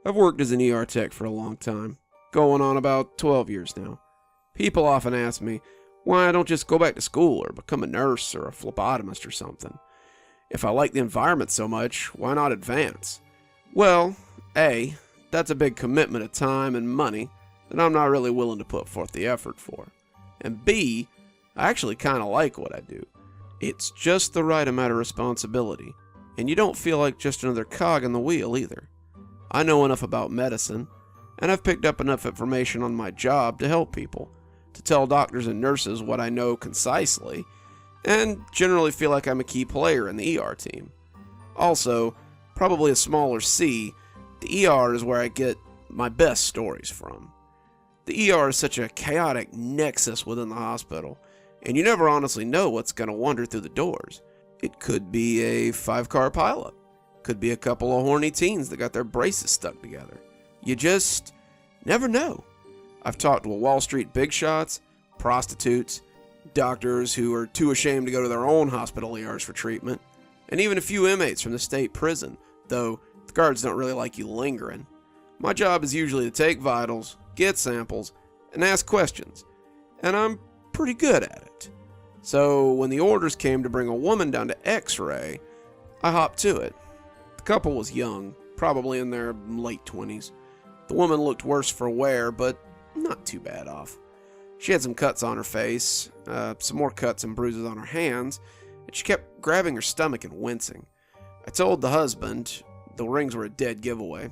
I've worked as an ER tech for a long time, going on about 12 years now. People often ask me why I don't just go back to school or become a nurse or a phlebotomist or something. If I like the environment so much, why not advance? Well, A, that's a big commitment of time and money that I'm not really willing to put forth the effort for. And B, I actually kind of like what I do. It's just the right amount of responsibility, and you don't feel like just another cog in the wheel either. I know enough about medicine, and I've picked up enough information on my job to help people, to tell doctors and nurses what I know concisely, and generally feel like I'm a key player in the ER team. Also, probably a smaller C, the ER is where I get my best stories from. The ER is such a chaotic nexus within the hospital, and you never honestly know what's going to wander through the doors. It could be a 5-car pileup. Could be a couple of horny teens that got their braces stuck together. You just never know. I've talked to Wall Street big shots, prostitutes, doctors who are too ashamed to go to their own hospital ERs for treatment, and even a few inmates from the state prison, though the guards don't really like you lingering. My job is usually to take vitals, get samples, and ask questions, and I'm pretty good at it. So when the orders came to bring a woman down to X-ray, I hopped to it. The couple was young, probably in their late 20s. The woman looked worse for wear, but not too bad off. She had some cuts on her face, some more cuts and bruises on her hands, and she kept grabbing her stomach and wincing. I told the husband, the rings were a dead giveaway,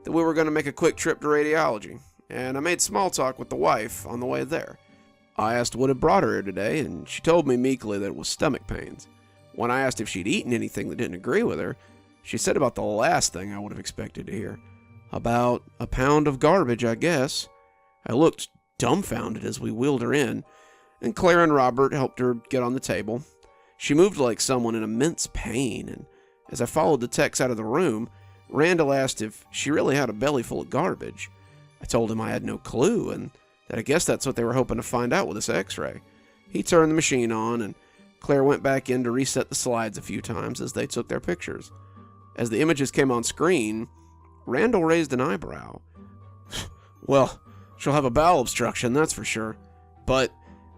that we were going to make a quick trip to radiology, and I made small talk with the wife on the way there. I asked what had brought her here today, and she told me meekly that it was stomach pains. When I asked if she'd eaten anything that didn't agree with her, she said about the last thing I would have expected to hear. About a pound of garbage, I guess. I looked dumbfounded as we wheeled her in, and Claire and Robert helped her get on the table. She moved like someone in immense pain, and as I followed the techs out of the room, Randall asked if she really had a belly full of garbage. I told him I had no clue, and that I guess that's what they were hoping to find out with this x-ray. He turned the machine on, and Claire went back in to reset the slides a few times as they took their pictures. As the images came on screen, Randall raised an eyebrow. Well, she'll have a bowel obstruction, that's for sure. But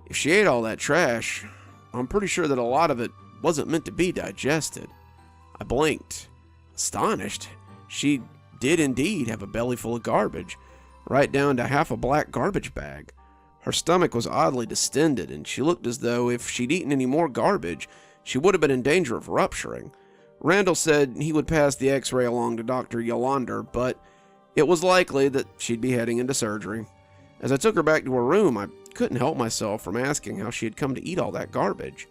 if she ate all that trash, I'm pretty sure that a lot of it wasn't meant to be digested. I blinked, astonished. She did indeed have a belly full of garbage, right down to half a black garbage bag. Her stomach was oddly distended, and she looked as though if she'd eaten any more garbage, she would have been in danger of rupturing. Randall said he would pass the x-ray along to Dr. Yolander, but it was likely that she'd be heading into surgery. As I took her back to her room, I couldn't help myself from asking how she had come to eat all that garbage.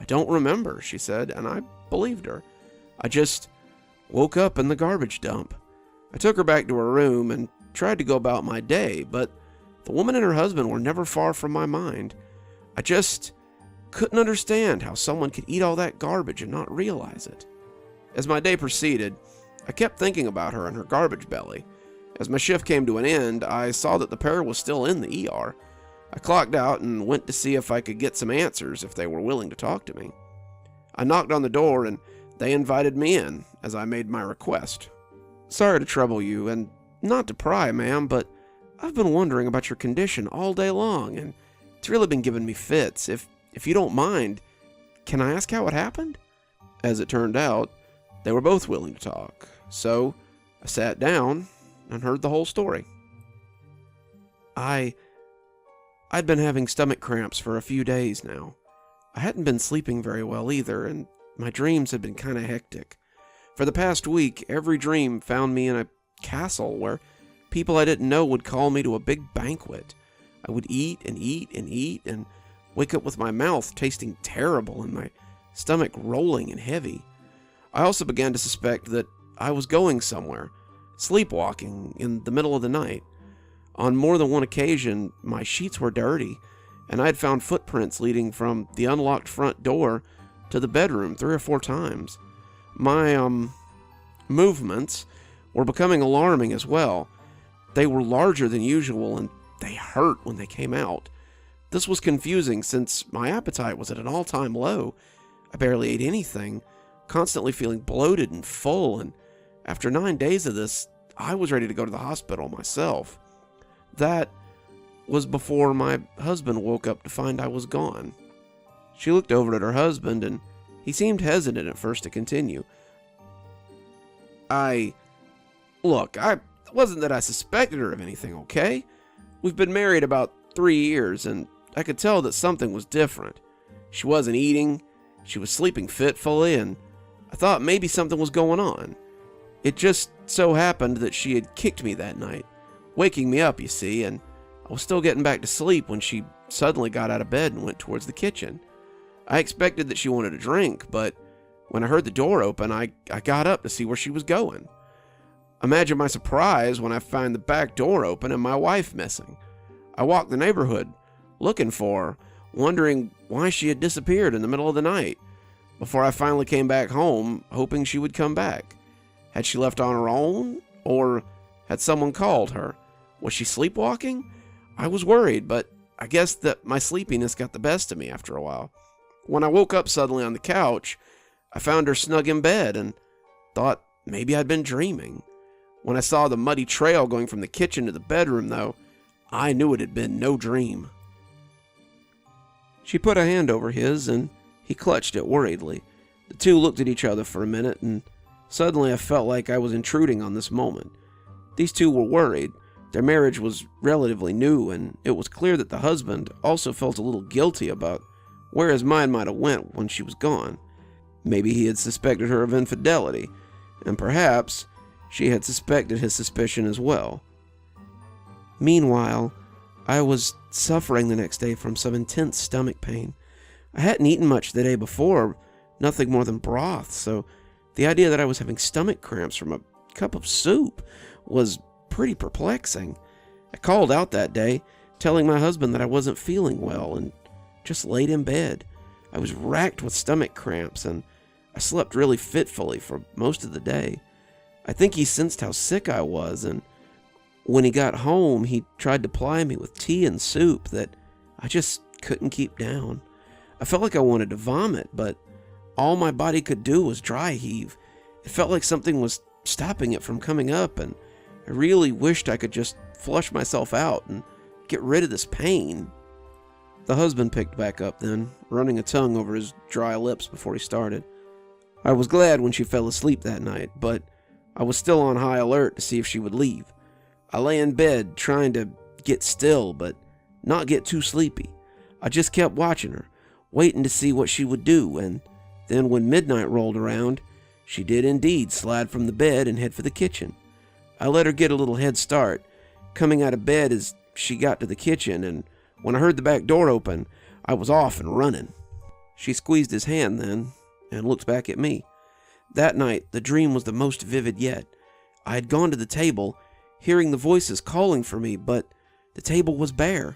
I don't remember, she said, and I believed her. I just woke up in the garbage dump. I took her back to her room and tried to go about my day, but the woman and her husband were never far from my mind. I just couldn't understand how someone could eat all that garbage and not realize it. As my day proceeded, I kept thinking about her and her garbage belly. As my shift came to an end, I saw that the pair was still in the ER. I clocked out and went to see if I could get some answers if they were willing to talk to me. I knocked on the door and they invited me in as I made my request. Sorry to trouble you, and not to pry, ma'am, but I've been wondering about your condition all day long, and it's really been giving me fits. If you don't mind, can I ask how it happened? As it turned out, they were both willing to talk, so I sat down and heard the whole story. I'd been having stomach cramps for a few days now. I hadn't been sleeping very well either, and my dreams had been kind of hectic. For the past week, every dream found me in a castle where people I didn't know would call me to a big banquet. I would eat and eat and eat and wake up with my mouth tasting terrible and my stomach rolling and heavy. I also began to suspect that I was going somewhere, sleepwalking in the middle of the night. On more than one occasion, my sheets were dirty, and I had found footprints leading from the unlocked front door to the bedroom 3 or 4 times. My, movements were becoming alarming as well. They were larger than usual, and they hurt when they came out. This was confusing since my appetite was at an all-time low. I barely ate anything, constantly feeling bloated and full, and after 9 days of this, I was ready to go to the hospital myself. That was before my husband woke up to find I was gone. She looked over at her husband, and he seemed hesitant at first to continue. Look, it wasn't that I suspected her of anything, okay? We've been married about 3 years, and I could tell that something was different. She wasn't eating, she was sleeping fitfully, and I thought maybe something was going on. It just so happened that she had kicked me that night, waking me up, you see, and I was still getting back to sleep when she suddenly got out of bed and went towards the kitchen. I expected that she wanted a drink, but when I heard the door open, I got up to see where she was going. Imagine my surprise when I find the back door open and my wife missing. I walked the neighborhood looking for her, wondering why she had disappeared in the middle of the night, before I finally came back home, hoping she would come back. Had she left on her own, or had someone called her? Was she sleepwalking? I was worried, but I guess that my sleepiness got the best of me after a while. When I woke up suddenly on the couch, I found her snug in bed and thought maybe I'd been dreaming. When I saw the muddy trail going from the kitchen to the bedroom, though, I knew it had been no dream. She put a hand over his, and he clutched it worriedly. The two looked at each other for a minute, and suddenly I felt like I was intruding on this moment. These two were worried. Their marriage was relatively new, and it was clear that the husband also felt a little guilty about where his mind might have went when she was gone. Maybe he had suspected her of infidelity, and perhaps she had suspected his suspicion as well. Meanwhile, I was suffering the next day from some intense stomach pain. I hadn't eaten much the day before, nothing more than broth, so the idea that I was having stomach cramps from a cup of soup was pretty perplexing. I called out that day, telling my husband that I wasn't feeling well, and just laid in bed. I was racked with stomach cramps, and I slept really fitfully for most of the day. I think he sensed how sick I was, and when he got home, he tried to ply me with tea and soup that I just couldn't keep down. I felt like I wanted to vomit, but all my body could do was dry heave. It felt like something was stopping it from coming up, and I really wished I could just flush myself out and get rid of this pain. The husband picked back up then, running a tongue over his dry lips before he started. I was glad when she fell asleep that night, but I was still on high alert to see if she would leave. I lay in bed trying to get still, but not get too sleepy. I just kept watching her, waiting to see what she would do, and then when midnight rolled around, she did indeed slide from the bed and head for the kitchen. I let her get a little head start, coming out of bed as she got to the kitchen, and when I heard the back door open, I was off and running. She squeezed his hand then, and looked back at me. That night, the dream was the most vivid yet. I had gone to the table, hearing the voices calling for me, but the table was bare.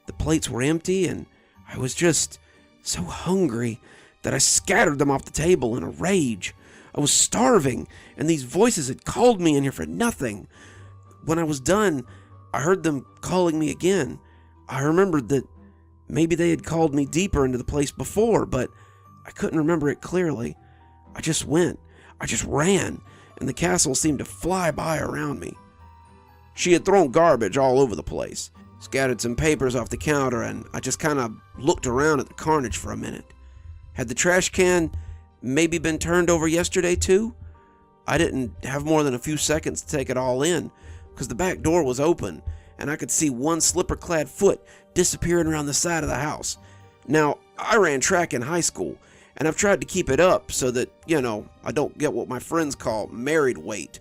The plates were empty, and I was just so hungry that I scattered them off the table in a rage. I was starving, and these voices had called me in here for nothing. When I was done, I heard them calling me again. I remembered that maybe they had called me deeper into the place before, but I couldn't remember it clearly. I just went. I just ran, and the castle seemed to fly by around me. She had thrown garbage all over the place, scattered some papers off the counter, and I just kind of looked around at the carnage for a minute. Had the trash can maybe been turned over yesterday too? I didn't have more than a few seconds to take it all in, because the back door was open, and I could see one slipper-clad foot disappearing around the side of the house. Now, I ran track in high school, and I've tried to keep it up so that, I don't get what my friends call married weight.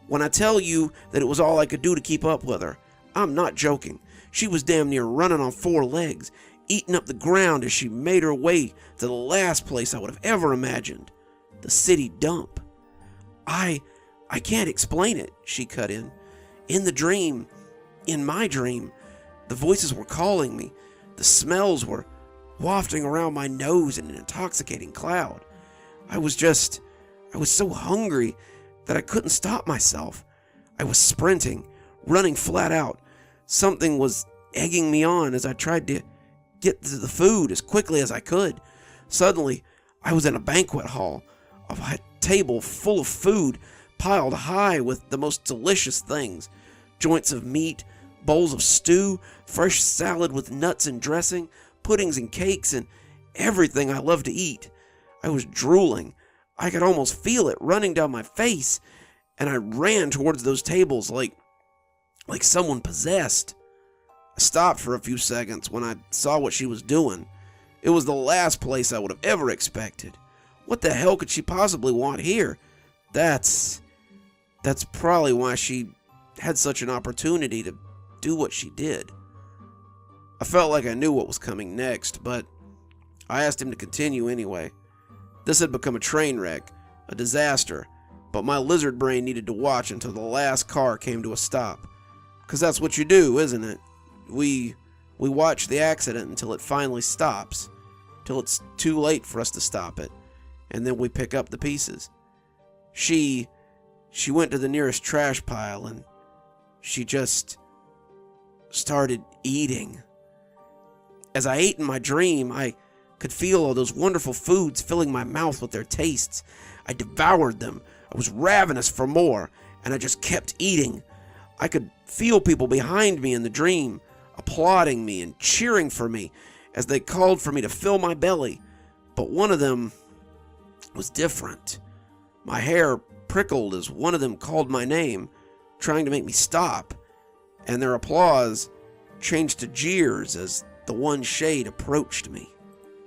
When I tell you that it was all I could do to keep up with her, I'm not joking. She was damn near running on 4 legs, eating up the ground as she made her way to the last place I would have ever imagined, the city dump. I can't explain it, she cut in. In my dream, the voices were calling me. The smells were wafting around my nose in an intoxicating cloud. I was so hungry that I couldn't stop myself. I was sprinting, running flat out. Something was egging me on as I tried to get to the food as quickly as I could. Suddenly, I was in a banquet hall, a table full of food, piled high with the most delicious things. Joints of meat, bowls of stew, fresh salad with nuts and dressing, puddings and cakes, and everything I love to eat. I was drooling. I could almost feel it running down my face, and I ran towards those tables like someone possessed. I stopped for a few seconds when I saw what she was doing. It was the last place I would have ever expected. What the hell could she possibly want here? That's probably why she had such an opportunity to do what she did. I felt like I knew what was coming next, but I asked him to continue anyway. This had become a train wreck, a disaster, but my lizard brain needed to watch until the last car came to a stop. 'Cause that's what you do, isn't it? We watch the accident until it finally stops, till it's too late for us to stop it, and then we pick up the pieces. She went to the nearest trash pile and she just started eating. As I ate in my dream, I could feel all those wonderful foods filling my mouth with their tastes. I devoured them. I was ravenous for more, and I just kept eating. I could feel people behind me in the dream, applauding me and cheering for me as they called for me to fill my belly. But one of them was different. My hair prickled as one of them called my name, trying to make me stop, and their applause changed to jeers as the one shade approached me.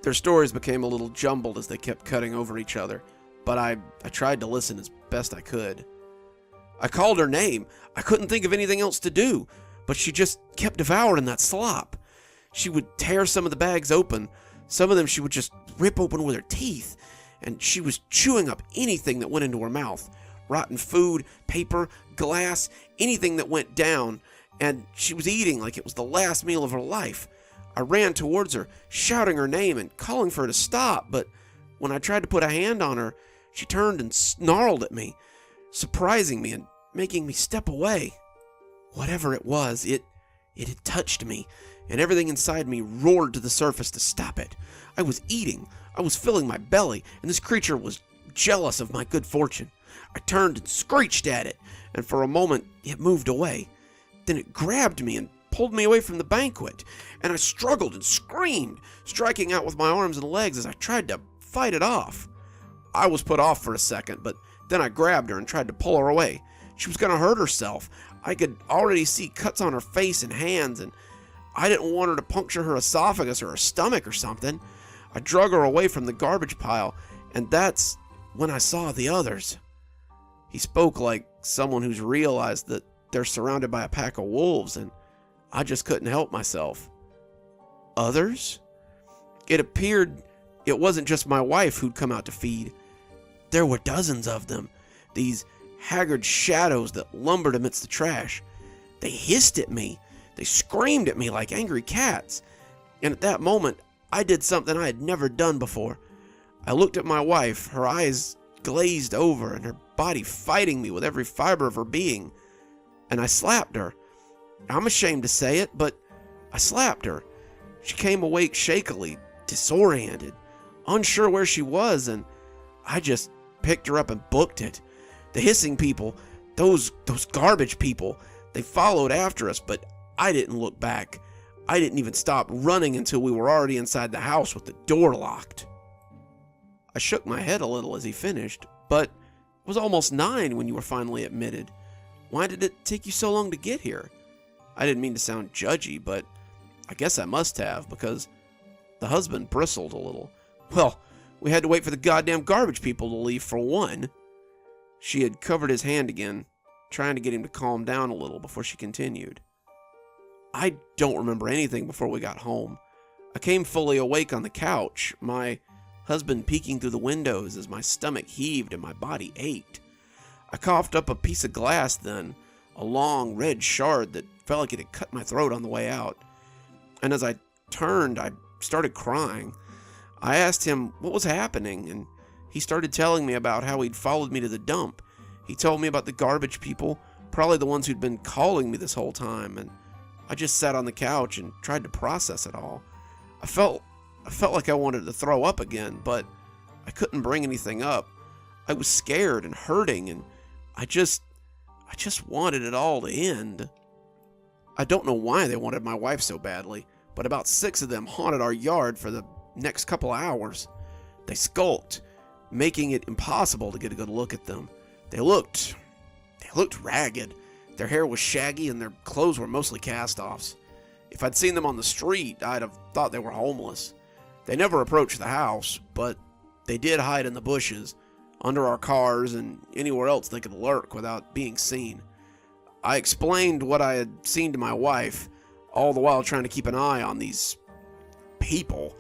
Their stories became a little jumbled as they kept cutting over each other, but I tried to listen as best I could. I called her name. I couldn't think of anything else to do, but she just kept devouring that slop. She would tear some of the bags open. Some of them she would just rip open with her teeth, and she was chewing up anything that went into her mouth. Rotten food, paper, glass, anything that went down, and she was eating like it was the last meal of her life. I ran towards her, shouting her name and calling for her to stop, but when I tried to put a hand on her, she turned and snarled at me, surprising me and making me step away. Whatever it was, it had touched me, and everything inside me roared to the surface to stop it. I was eating, I was filling my belly, and this creature was jealous of my good fortune. I turned and screeched at it, and for a moment it moved away. Then it grabbed me and pulled me away from the banquet, and I struggled and screamed, striking out with my arms and legs as I tried to fight it off. I was put off for a second, but then I grabbed her and tried to pull her away. She was going to hurt herself. I could already see cuts on her face and hands, and I didn't want her to puncture her esophagus or her stomach or something. I drug her away from the garbage pile, and that's when I saw the others. He spoke like someone who's realized that they're surrounded by a pack of wolves, and I just couldn't help myself. Others? It appeared it wasn't just my wife who'd come out to feed. There were dozens of them, these haggard shadows that lumbered amidst the trash. They hissed at me. They screamed at me like angry cats. And at that moment, I did something I had never done before. I looked at my wife, her eyes glazed over and her body fighting me with every fiber of her being, and I slapped her. I'm ashamed to say it, but I slapped her. She came awake shakily, disoriented, unsure where she was, and I just picked her up and booked it. The hissing people, those garbage people, they followed after us, but I didn't look back. I didn't even stop running until we were already inside the house with the door locked. I shook my head a little as he finished, but it was almost 9 when you were finally admitted. Why did it take you so long to get here? I didn't mean to sound judgy, but I guess I must have, because the husband bristled a little. Well, we had to wait for the goddamn garbage people to leave for one. She had covered his hand again, trying to get him to calm down a little before she continued. I don't remember anything before we got home. I came fully awake on the couch, my husband peeking through the windows as my stomach heaved and my body ached. I coughed up a piece of glass then, a long red shard that felt like it had cut my throat on the way out. And as I turned, I started crying. I asked him what was happening, and he started telling me about how he'd followed me to the dump. He told me about the garbage people, probably the ones who'd been calling me this whole time, and I just sat on the couch and tried to process it all. I felt like I wanted to throw up again, but I couldn't bring anything up. I was scared and hurting, and I just wanted it all to end. I don't know why they wanted my wife so badly, but about 6 of them haunted our yard for the next couple hours. They skulked, making it impossible to get a good look at them. They looked ragged. Their hair was shaggy and their clothes were mostly cast-offs. If I'd seen them on the street, I'd have thought they were homeless. They never approached the house, but they did hide in the bushes, under our cars, and anywhere else they could lurk without being seen. I explained what I had seen to my wife, all the while trying to keep an eye on these people.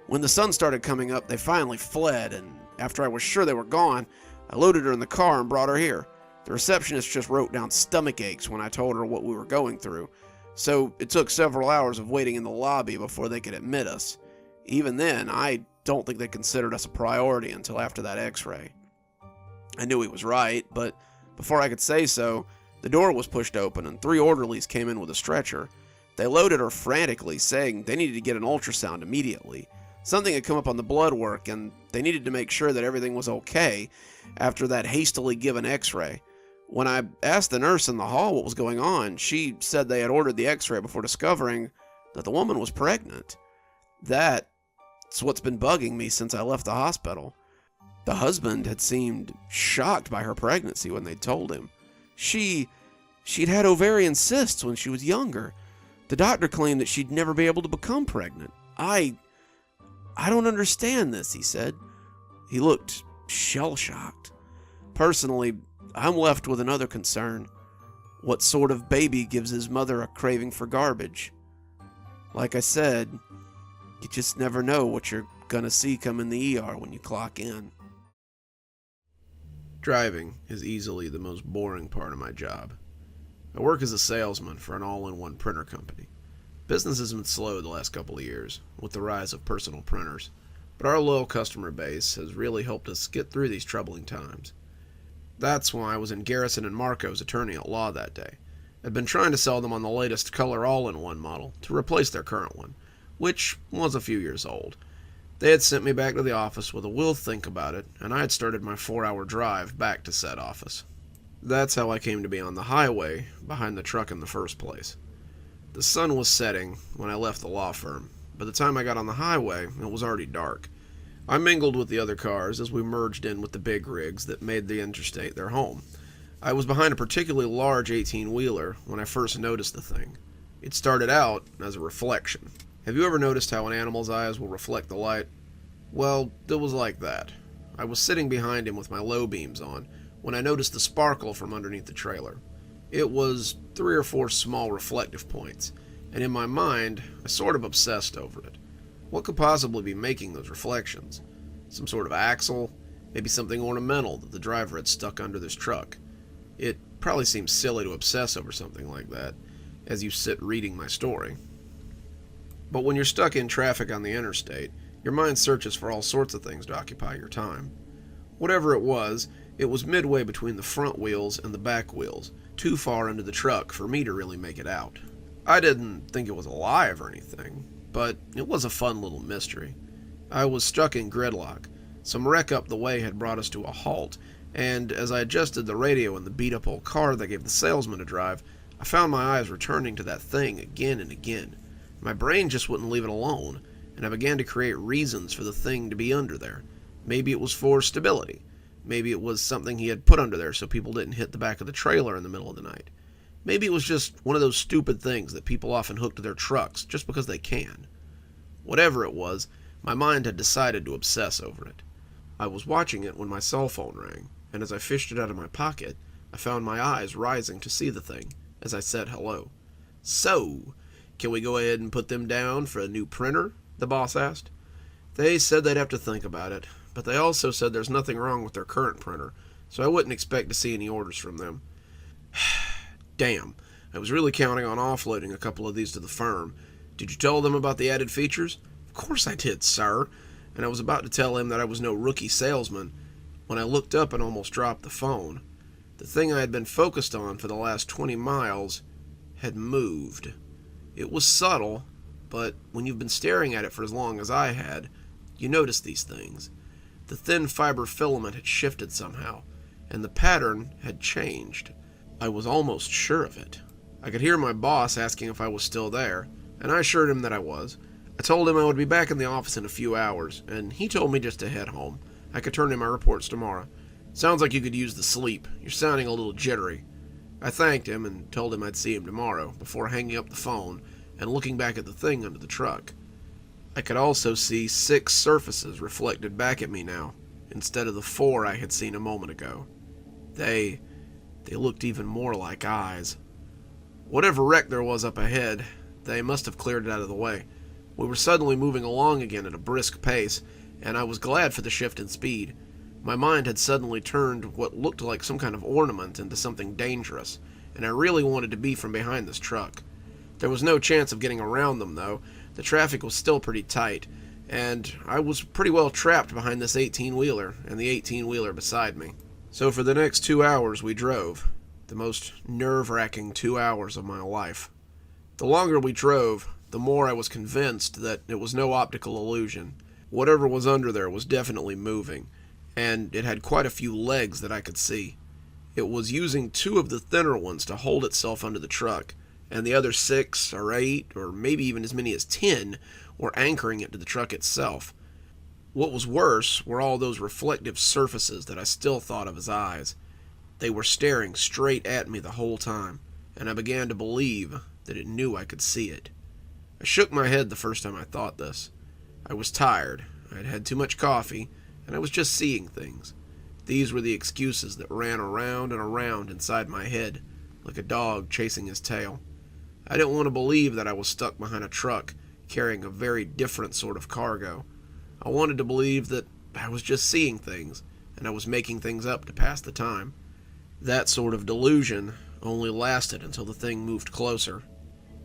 When the sun started coming up, they finally fled, and after I was sure they were gone, I loaded her in the car and brought her here. The receptionist just wrote down stomach aches when I told her what we were going through, so it took several hours of waiting in the lobby before they could admit us. Even then, I don't think they considered us a priority until after that x-ray. I knew he was right, but before I could say so, the door was pushed open and 3 orderlies came in with a stretcher. They loaded her frantically, saying they needed to get an ultrasound immediately. Something had come up on the blood work, and they needed to make sure that everything was okay after that hastily given x-ray. When I asked the nurse in the hall what was going on, she said they had ordered the x-ray before discovering that the woman was pregnant. That's what's been bugging me since I left the hospital. The husband had seemed shocked by her pregnancy when they'd told him. She'd had ovarian cysts when she was younger. The doctor claimed that she'd never be able to become pregnant. I don't understand this, he said. He looked shell-shocked. Personally, I'm left with another concern. What sort of baby gives his mother a craving for garbage? Like I said, you just never know what you're gonna see come in the ER when you clock in. Driving is easily the most boring part of my job. I work as a salesman for an all-in-one printer company. Business has been slow the last couple of years, with the rise of personal printers, but our loyal customer base has really helped us get through these troubling times. That's why I was in Garrison and Marco's attorney at law that day. I'd been trying to sell them on the latest color all-in-one model to replace their current one, which was a few years old. They had sent me back to the office with a "we'll think about it," and I had started my 4-hour drive back to said office. That's how I came to be on the highway behind the truck in the first place. The sun was setting when I left the law firm. By the time I got on the highway, it was already dark. I mingled with the other cars as we merged in with the big rigs that made the interstate their home. I was behind a particularly large 18-wheeler when I first noticed the thing. It started out as a reflection. Have you ever noticed how an animal's eyes will reflect the light? Well, it was like that. I was sitting behind him with my low beams on when I noticed the sparkle from underneath the trailer. It was 3 or 4 small reflective points, and in my mind, I sort of obsessed over it. What could possibly be making those reflections? Some sort of axle? Maybe something ornamental that the driver had stuck under this truck. It probably seems silly to obsess over something like that, as you sit reading my story. But when you're stuck in traffic on the interstate, your mind searches for all sorts of things to occupy your time. Whatever it was midway between the front wheels and the back wheels, too far into the truck for me to really make it out. I didn't think it was alive or anything, but it was a fun little mystery. I was stuck in gridlock. Some wreck up the way had brought us to a halt, and as I adjusted the radio in the beat-up old car that gave the salesman a drive, I found my eyes returning to that thing again and again. My brain just wouldn't leave it alone, and I began to create reasons for the thing to be under there. Maybe it was for stability. Maybe it was something he had put under there so people didn't hit the back of the trailer in the middle of the night. Maybe it was just one of those stupid things that people often hook to their trucks just because they can. Whatever it was, my mind had decided to obsess over it. I was watching it when my cell phone rang, and as I fished it out of my pocket, I found my eyes rising to see the thing as I said hello. "So, can we go ahead and put them down for a new printer?" the boss asked. They said they'd have to think about it, but they also said there's nothing wrong with their current printer, so I wouldn't expect to see any orders from them. Damn, I was really counting on offloading a couple of these to the firm. Did you tell them about the added features? Of course I did, sir. And I was about to tell him that I was no rookie salesman when I looked up and almost dropped the phone. The thing I had been focused on for the last 20 miles had moved. It was subtle, but when you've been staring at it for as long as I had, you notice these things. The thin fiber filament had shifted somehow. and the pattern had changed. I was almost sure of it. I could hear my boss asking if I was still there, and I assured him that I was. I told him I would be back in the office in a few hours, and he told me just to head home. I could turn in my reports tomorrow. Sounds like you could use the sleep. You're sounding a little jittery. I thanked him and told him I'd see him tomorrow, before hanging up the phone and looking back at the thing under the truck. I could also see 6 surfaces reflected back at me now, instead of the 4 I had seen a moment ago. They looked even more like eyes. Whatever wreck there was up ahead, they must have cleared it out of the way. We were suddenly moving along again at a brisk pace, and I was glad for the shift in speed. My mind had suddenly turned what looked like some kind of ornament into something dangerous, and I really wanted to be from behind this truck. There was no chance of getting around them, though. The traffic was still pretty tight, and I was pretty well trapped behind this 18-wheeler and the 18-wheeler beside me. So for the next 2 hours we drove, the most nerve-wracking 2 hours of my life. The longer we drove, the more I was convinced that it was no optical illusion. Whatever was under there was definitely moving, and it had quite a few legs that I could see. It was using 2 of the thinner ones to hold itself under the truck, and the other 6 or 8, or maybe even as many as 10, were anchoring it to the truck itself. What was worse were all those reflective surfaces that I still thought of as eyes. They were staring straight at me the whole time, and I began to believe that it knew I could see it. I shook my head the first time I thought this. I was tired, I had had too much coffee, and I was just seeing things. These were the excuses that ran around and around inside my head, like a dog chasing his tail. I didn't want to believe that I was stuck behind a truck, carrying a very different sort of cargo. I wanted to believe that I was just seeing things, and I was making things up to pass the time. That sort of delusion only lasted until the thing moved closer.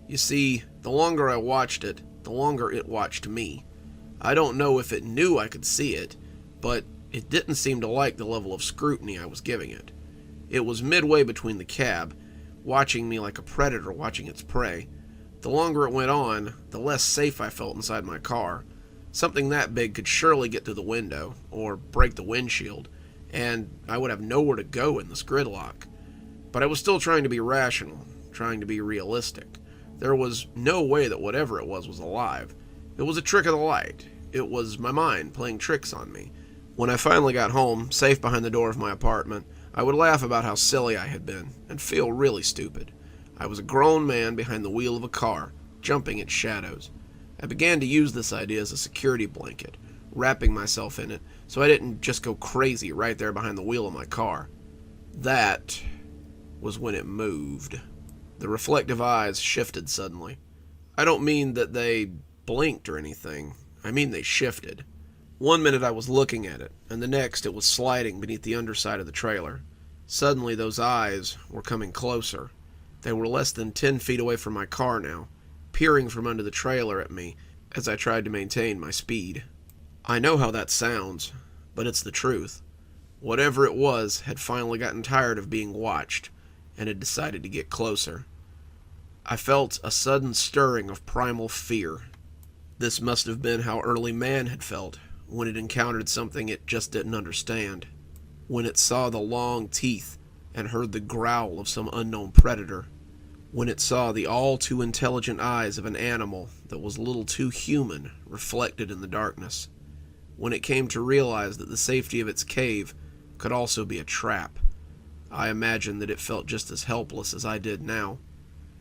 You see, the longer I watched it, the longer it watched me. I don't know if it knew I could see it, but it didn't seem to like the level of scrutiny I was giving it. It was midway between the cab, watching me like a predator watching its prey. The longer it went on, the less safe I felt inside my car. Something that big could surely get through the window, or break the windshield, and I would have nowhere to go in this gridlock. But I was still trying to be rational, trying to be realistic. There was no way that whatever it was alive. It was a trick of the light. It was my mind playing tricks on me. When I finally got home, safe behind the door of my apartment, I would laugh about how silly I had been, and feel really stupid. I was a grown man behind the wheel of a car, jumping at shadows. I began to use this idea as a security blanket, wrapping myself in it so I didn't just go crazy right there behind the wheel of my car. That was when it moved. The reflective eyes shifted suddenly. I don't mean that they blinked or anything. I mean they shifted. One minute I was looking at it, and the next it was sliding beneath the underside of the trailer. Suddenly those eyes were coming closer. They were less than 10 feet away from my car now, peering from under the trailer at me as I tried to maintain my speed. I know how that sounds, but it's the truth. Whatever it was had finally gotten tired of being watched, and had decided to get closer. I felt a sudden stirring of primal fear. This must have been how early man had felt when it encountered something it just didn't understand, when it saw the long teeth and heard the growl of some unknown predator, when it saw the all-too-intelligent eyes of an animal that was a little too human reflected in the darkness, when it came to realize that the safety of its cave could also be a trap. I imagine that it felt just as helpless as I did now.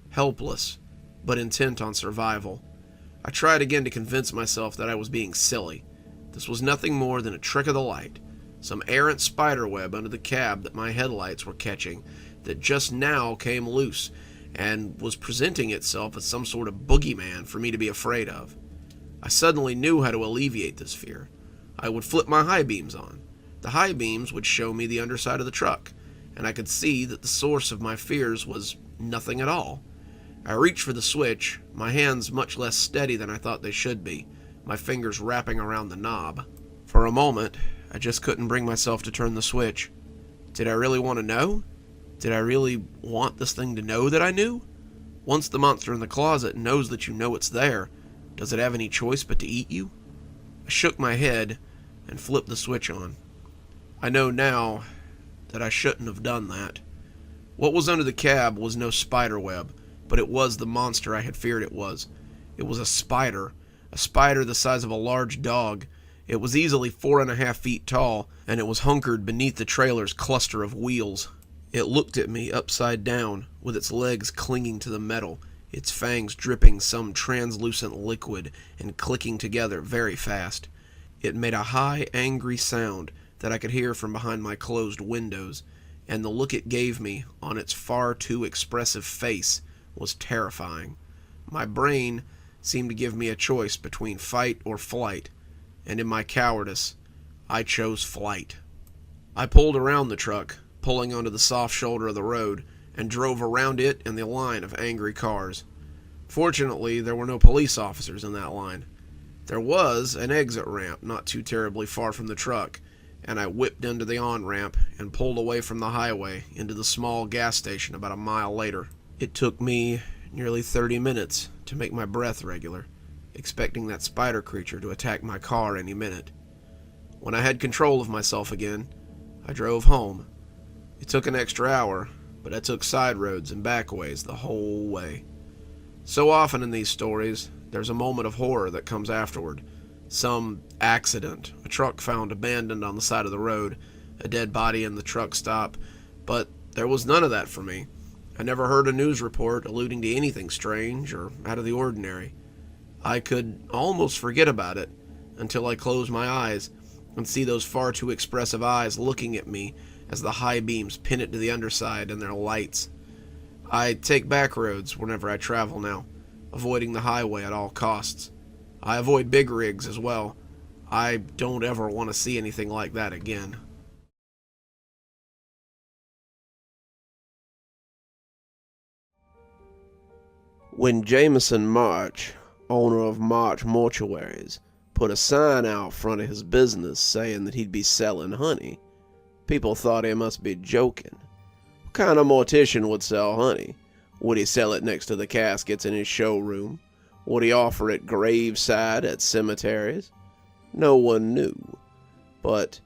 Helpless, but intent on survival. I tried again to convince myself that I was being silly. This was nothing more than a trick of the light, some errant spiderweb under the cab that my headlights were catching, that just now came loose, and was presenting itself as some sort of boogeyman for me to be afraid of. I suddenly knew how to alleviate this fear. I would flip my high beams on. The high beams would show me the underside of the truck, and I could see that the source of my fears was nothing at all. I reached for the switch, my hands much less steady than I thought they should be, my fingers wrapping around the knob. For a moment, I just couldn't bring myself to turn the switch. Did I really want to know? Did I really want this thing to know that I knew? Once the monster in the closet knows that you know it's there, does it have any choice but to eat you? I shook my head and flipped the switch on. I know now that I shouldn't have done that. What was under the cab was no spider web, but it was the monster I had feared it was. It was a spider the size of a large dog. It was easily 4.5 feet tall, and it was hunkered beneath the trailer's cluster of wheels. It looked at me upside down, with its legs clinging to the metal, its fangs dripping some translucent liquid and clicking together very fast. It made a high, angry sound that I could hear from behind my closed windows, and the look it gave me on its far too expressive face was terrifying. My brain seemed to give me a choice between fight or flight, and in my cowardice, I chose flight. I pulled around the truck, pulling onto the soft shoulder of the road, and drove around it and the line of angry cars. Fortunately, there were no police officers in that line. There was an exit ramp not too terribly far from the truck, and I whipped into the on-ramp and pulled away from the highway into the small gas station about a mile later. It took me nearly 30 minutes to make my breath regular, expecting that spider creature to attack my car any minute. When I had control of myself again, I drove home. It took an extra hour, but I took side roads and backways the whole way. So often in these stories, there's a moment of horror that comes afterward. Some accident, a truck found abandoned on the side of the road, a dead body in the truck stop, but there was none of that for me. I never heard a news report alluding to anything strange or out of the ordinary. I could almost forget about it until I close my eyes and see those far too expressive eyes looking at me as the high beams pin it to the underside and their lights. I take back roads whenever I travel now, avoiding the highway at all costs. I avoid big rigs as well. I don't ever want to see anything like that again. When Jameison March, owner of March Mortuaries, put a sign out front of his business saying that he'd be selling honey, people thought he must be joking. What kind of mortician would sell honey? Would he sell it next to the caskets in his showroom? Would he offer it graveside at cemeteries? No one knew. But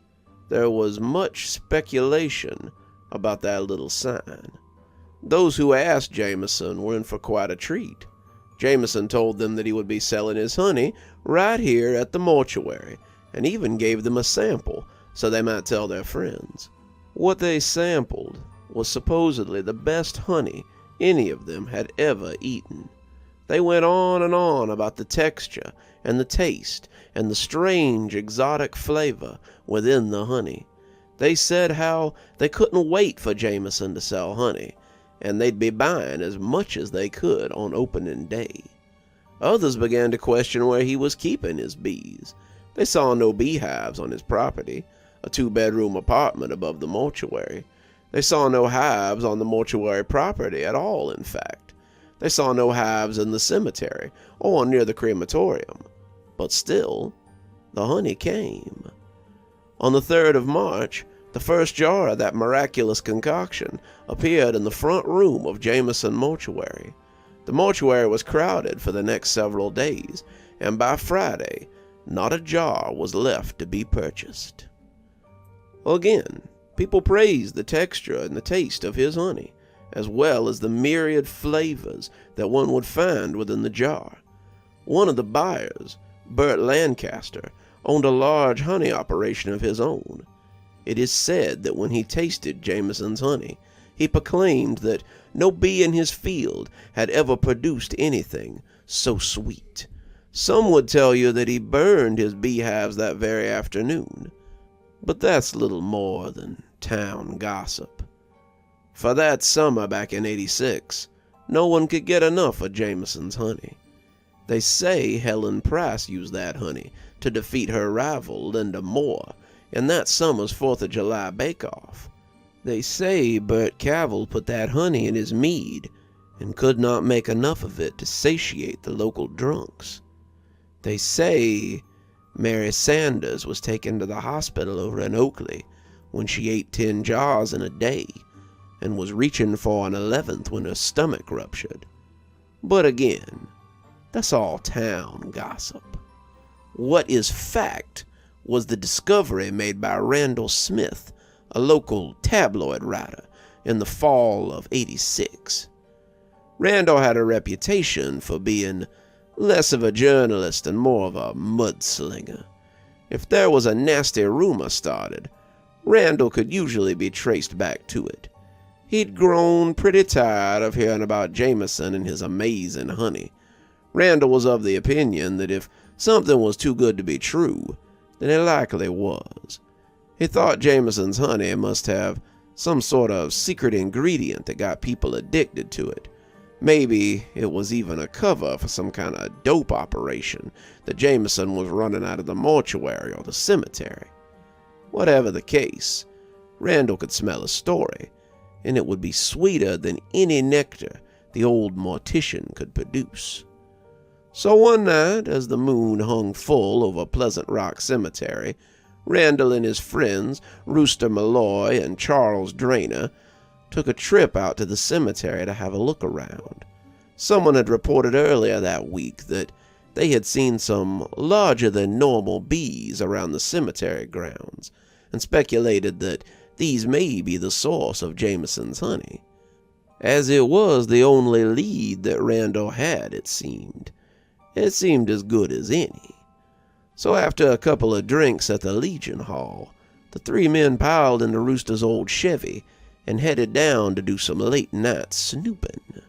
there was much speculation about that little sign. Those who asked Jameison were in for quite a treat. Jameison told them that he would be selling his honey right here at the mortuary, and even gave them a sample so they might tell their friends. What they sampled was supposedly the best honey any of them had ever eaten. They went on and on about the texture and the taste and the strange exotic flavor within the honey. They said how they couldn't wait for Jameison to sell honey, and they'd be buying as much as they could on opening day. Others began to question where he was keeping his bees. They saw no beehives on his property, a 2-bedroom apartment above the mortuary. They saw no hives on the mortuary property at all, in fact. They saw no hives in the cemetery or near the crematorium. But still, the honey came. On the 3rd of March, the first jar of that miraculous concoction appeared in the front room of Jameison Mortuary. The mortuary was crowded for the next several days, and by Friday, not a jar was left to be purchased. Again, people praised the texture and the taste of his honey, as well as the myriad flavors that one would find within the jar. One of the buyers, Bert Lancaster, owned a large honey operation of his own. It is said that when he tasted Jameson's honey, he proclaimed that no bee in his field had ever produced anything so sweet. Some would tell you that he burned his beehives that very afternoon, but that's little more than town gossip. For that summer back in '86, no one could get enough of Jameson's honey. They say Helen Price used that honey to defeat her rival Linda Moore in that summer's 4th of July bake-off. They say Bert Cavell put that honey in his mead and could not make enough of it to satiate the local drunks. They say Mary Sanders was taken to the hospital over in Oakley when she ate 10 jars in a day and was reaching for an 11th when her stomach ruptured. But again, that's all town gossip. What is fact was the discovery made by Randall Smith a local tabloid writer, in the fall of '86. Randall had a reputation for being less of a journalist and more of a mudslinger. If there was a nasty rumor started, Randall could usually be traced back to it. He'd grown pretty tired of hearing about Jameison and his amazing honey. Randall was of the opinion that if something was too good to be true, then it likely was. He thought Jameson's honey must have some sort of secret ingredient that got people addicted to it. Maybe it was even a cover for some kind of dope operation that Jameison was running out of the mortuary or the cemetery. Whatever the case, Randall could smell a story, and it would be sweeter than any nectar the old mortician could produce. So one night, as the moon hung full over Pleasant Rock Cemetery, Randall and his friends, Rooster Malloy and Charles Drainer, took a trip out to the cemetery to have a look around. Someone had reported earlier that week that they had seen some larger-than-normal bees around the cemetery grounds, and speculated that these may be the source of Jameson's honey. As it was the only lead that Randall had, it seemed as good as any. So after a couple of drinks at the Legion Hall, the three men piled into Rooster's old Chevy and headed down to do some late-night snooping.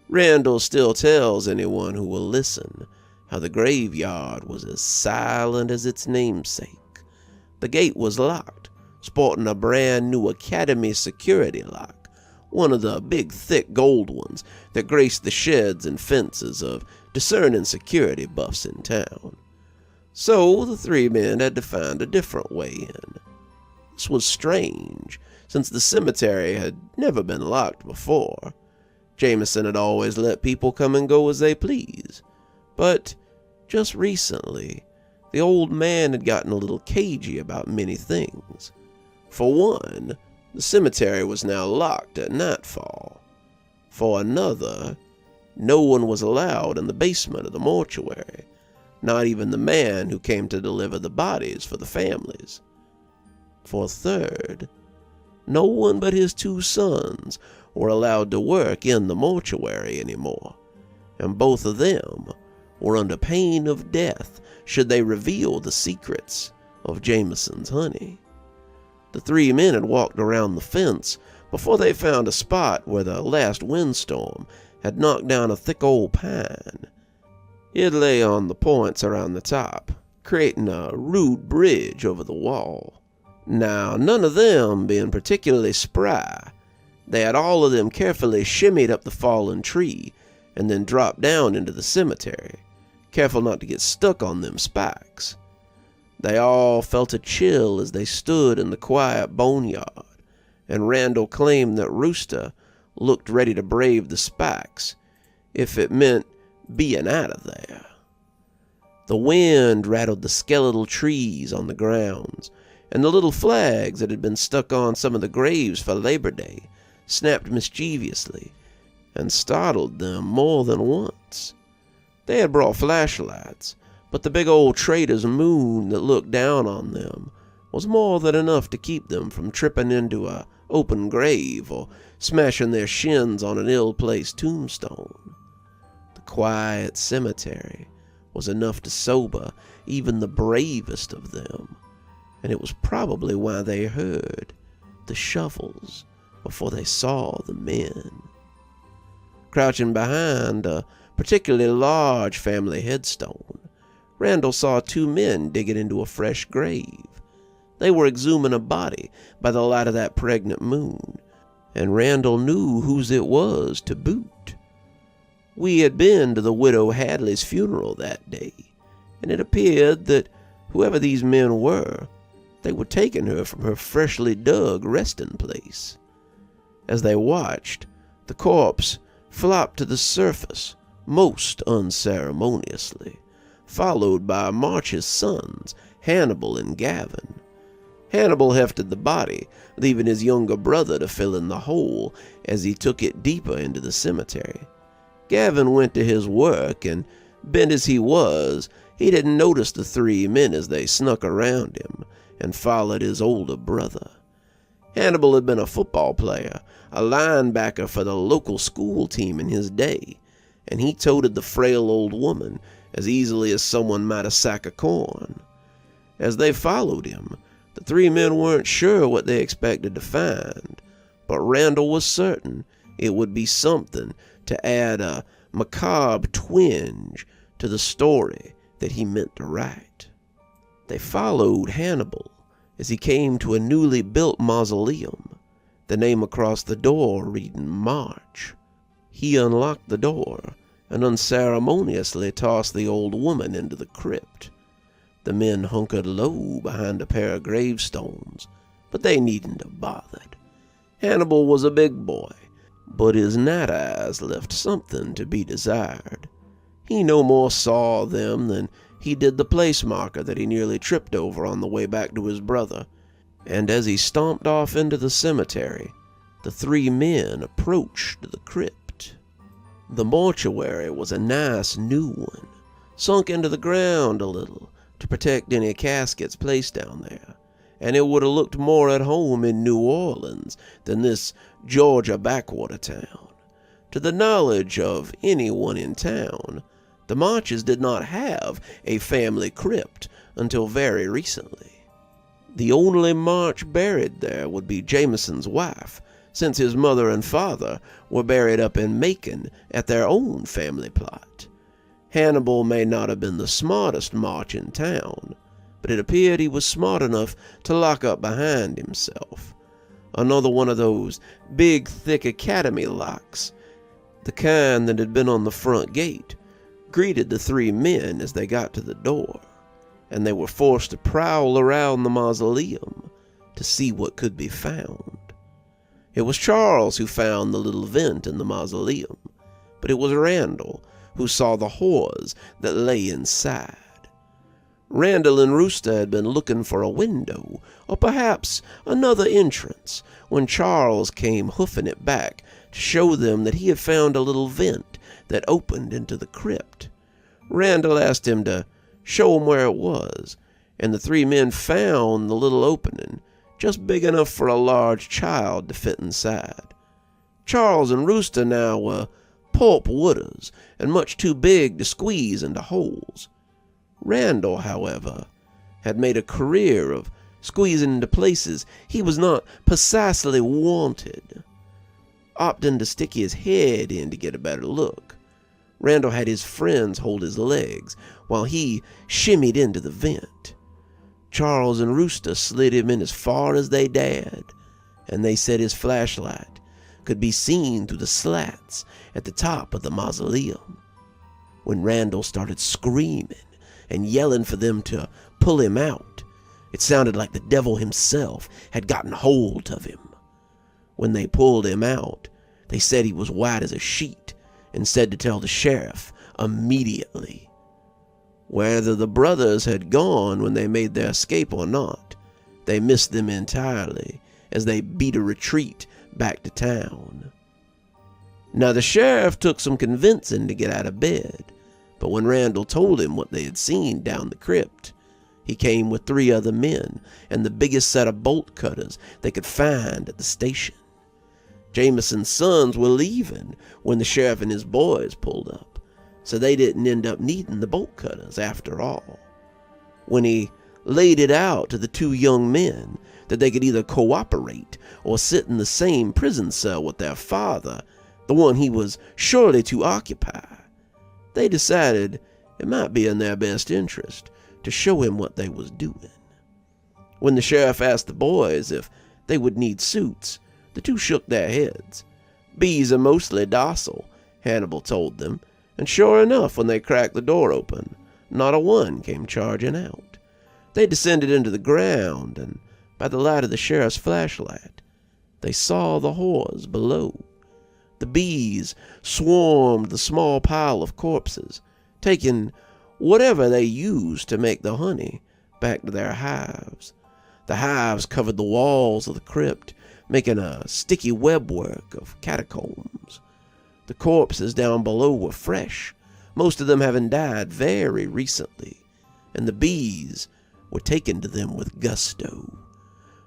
Randall still tells anyone who will listen how the graveyard was as silent as its namesake. The gate was locked, sporting a brand-new Academy security lock, one of the big, thick gold ones that graced the sheds and fences of discerning security buffs in town. So the three men had to find a different way in. This was strange, since the cemetery had never been locked before. Jameison had always let people come and go as they please. But just recently, the old man had gotten a little cagey about many things. For one, the cemetery was now locked at nightfall. For another, no one was allowed in the basement of the mortuary, not even the man who came to deliver the bodies for the families. For a third, no one but his two sons were allowed to work in the mortuary anymore, and both of them were under pain of death should they reveal the secrets of Jameson's honey. The three men had walked around the fence before they found a spot where the last windstorm had knocked down a thick old pine. It lay on the points around the top, creating a rude bridge over the wall. Now, none of them being particularly spry, they had all of them carefully shimmied up the fallen tree and then dropped down into the cemetery, careful not to get stuck on them spikes. They all felt a chill as they stood in the quiet boneyard, and Randall claimed that Rooster looked ready to brave the spikes if it meant being out of there. The wind rattled the skeletal trees on the grounds, and the little flags that had been stuck on some of the graves for Labor Day snapped mischievously and startled them more than once. They had brought flashlights, but the big old trader's moon that looked down on them was more than enough to keep them from tripping into a open grave or smashing their shins on an ill-placed tombstone. The quiet cemetery was enough to sober even the bravest of them, and it was probably why they heard the shovels before they saw the men. Crouching behind a particularly large family headstone, Randall saw two men digging into a fresh grave. They were exhuming a body by the light of that pregnant moon, and Randall knew whose it was to boot. We had been to the widow Hadley's funeral that day, and it appeared that whoever these men were, they were taking her from her freshly dug resting place. As they watched, the corpse flopped to the surface most unceremoniously, followed by March's sons, Hannibal and Gavin. Hannibal hefted the body, leaving his younger brother to fill in the hole as he took it deeper into the cemetery. Gavin went to his work, and bent as he was, he didn't notice the three men as they snuck around him and followed his older brother. Hannibal had been a football player, a linebacker for the local school team in his day, and he toted the frail old woman as easily as someone might a sack of corn. As they followed him, the three men weren't sure what they expected to find, but Randall was certain it would be something to add a macabre twinge to the story that he meant to write. They followed Hannibal as he came to a newly built mausoleum, the name across the door reading March. He unlocked the door and unceremoniously tossed the old woman into the crypt. The men hunkered low behind a pair of gravestones, but they needn't have bothered. Hannibal was a big boy, but his night eyes left something to be desired. He no more saw them than he did the place marker that he nearly tripped over on the way back to his brother, and as he stomped off into the cemetery, the three men approached the crypt. The mortuary was a nice new one, sunk into the ground a little to protect any caskets placed down there, and it would have looked more at home in New Orleans than this Georgia backwater town. To the knowledge of anyone in town, the Marches did not have a family crypt until very recently. The only March buried there would be Jameson's wife, since his mother and father were buried up in Macon at their own family plot. Hannibal may not have been the smartest March in town, but it appeared he was smart enough to lock up behind himself. Another one of those big, thick academy locks, the kind that had been on the front gate, greeted the three men as they got to the door, and they were forced to prowl around the mausoleum to see what could be found. It was Charles who found the little vent in the mausoleum, but it was Randall who saw the horrors that lay inside. Randall and Rooster had been looking for a window, or perhaps another entrance, when Charles came hoofing it back to show them that he had found a little vent that opened into the crypt. Randall asked him to show him where it was, and the three men found the little opening, just big enough for a large child to fit inside. Charles and Rooster now were pulp wooders, and much too big to squeeze into holes. Randall, however, had made a career of squeezing into places he was not precisely wanted. Opting to stick his head in to get a better look, Randall had his friends hold his legs while he shimmied into the vent. Charles and Rooster slid him in as far as they dared, and they said his flashlight could be seen through the slats at the top of the mausoleum. When Randall started screaming and yelling for them to pull him out, it sounded like the devil himself had gotten hold of him. When they pulled him out, they said he was white as a sheet and said to tell the sheriff immediately. Whether the brothers had gone when they made their escape or not, they missed them entirely as they beat a retreat back to town. Now the sheriff took some convincing to get out of bed, but when Randall told him what they had seen down the crypt, he came with 3 other men and the biggest set of bolt cutters they could find at the station. Jameson's sons were leaving when the sheriff and his boys pulled up, so they didn't end up needing the bolt cutters after all. When he laid it out to the 2 young men that they could either cooperate or sit in the same prison cell with their father, the one he was surely to occupy, they decided it might be in their best interest to show him what they was doing. When the sheriff asked the boys if they would need suits, the 2 shook their heads. Bees are mostly docile, Hannibal told them, and sure enough, when they cracked the door open, not a one came charging out. They descended into the ground, and by the light of the sheriff's flashlight, they saw the horrors below. The bees swarmed the small pile of corpses, taking whatever they used to make the honey back to their hives. The hives covered the walls of the crypt, making a sticky webwork of catacombs. The corpses down below were fresh, most of them having died very recently, and the bees were taken to them with gusto.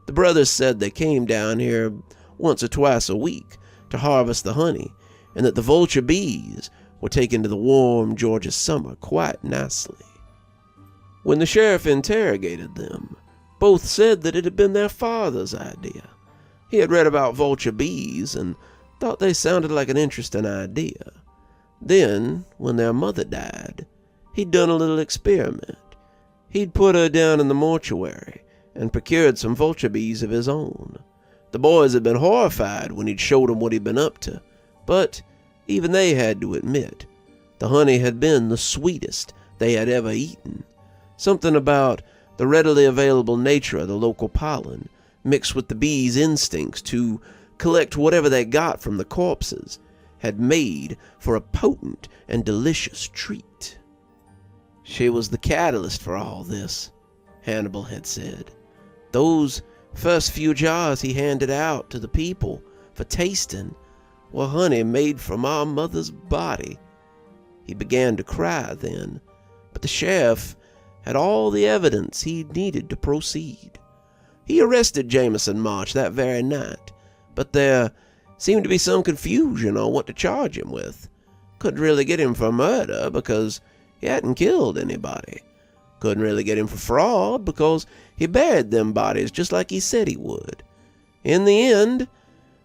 The brothers said they came down here once or twice a week to harvest the honey, and that the vulture bees were taken to the warm Georgia summer quite nicely. When the sheriff interrogated them, both said that it had been their father's idea. He had read about vulture bees and thought they sounded like an interesting idea. Then, when their mother died, he'd done a little experiment. He'd put her down in the mortuary and procured some vulture bees of his own. The boys had been horrified when he'd showed them what he'd been up to, but even they had to admit the honey had been the sweetest they had ever eaten. Something about the readily available nature of the local pollen, mixed with the bees' instincts to collect whatever they got from the corpses, had made for a potent and delicious treat. She was the catalyst for all this, Hannibal had said. Those first few jars he handed out to the people for tasting were honey made from our mother's body. He began to cry then, but the sheriff had all the evidence he needed to proceed. He arrested Jameison March that very night, but there seemed to be some confusion on what to charge him with. Couldn't really get him for murder because he hadn't killed anybody. Couldn't really get him for fraud because he buried them bodies just like he said he would. In the end,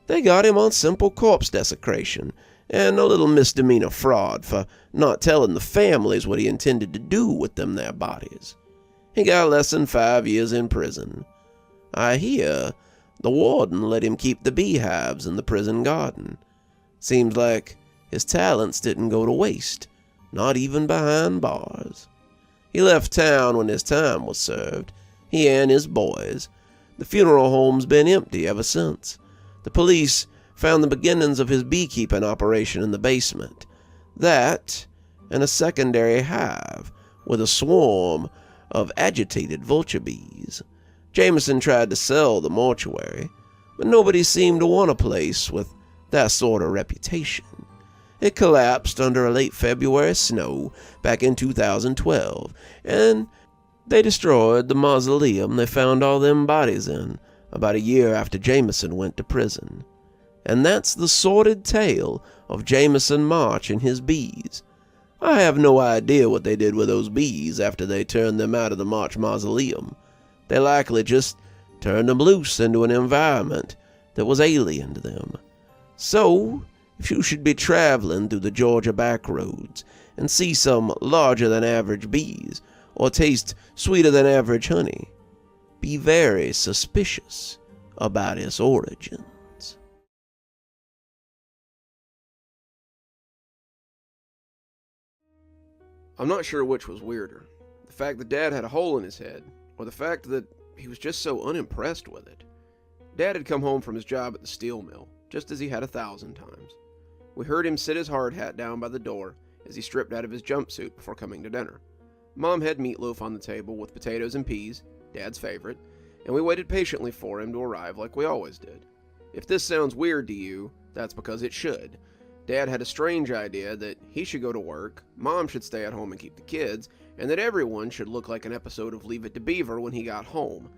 they got him on simple corpse desecration and a little misdemeanor fraud for not telling the families what he intended to do with them their bodies. He got less than 5 years in prison. I hear the warden let him keep the beehives in the prison garden. Seems like his talents didn't go to waste, not even behind bars. He left town when his time was served, he and his boys. The funeral home's been empty ever since. The police found the beginnings of his beekeeping operation in the basement. That, and a secondary hive with a swarm of agitated vulture bees. Jameison tried to sell the mortuary, but nobody seemed to want a place with that sort of reputation. It collapsed under a late February snow back in 2012, and they destroyed the mausoleum they found all them bodies in about a year after Jameison went to prison. And that's the sordid tale of Jameison March and his bees. I have no idea what they did with those bees after they turned them out of the March mausoleum. They likely just turned them loose into an environment that was alien to them. So, if you should be traveling through the Georgia back roads and see some larger than average bees, or taste sweeter than average honey, be very suspicious about its origin. I'm not sure which was weirder, the fact that Dad had a hole in his head, or the fact that he was just so unimpressed with it. Dad had come home from his job at the steel mill, just as he had 1,000 times. We heard him sit his hard hat down by the door as he stripped out of his jumpsuit before coming to dinner. Mom had meatloaf on the table with potatoes and peas, Dad's favorite, and we waited patiently for him to arrive like we always did. If this sounds weird to you, that's because it should. Dad had a strange idea that he should go to work, Mom should stay at home and keep the kids, and that everyone should look like an episode of Leave It to Beaver when he got home.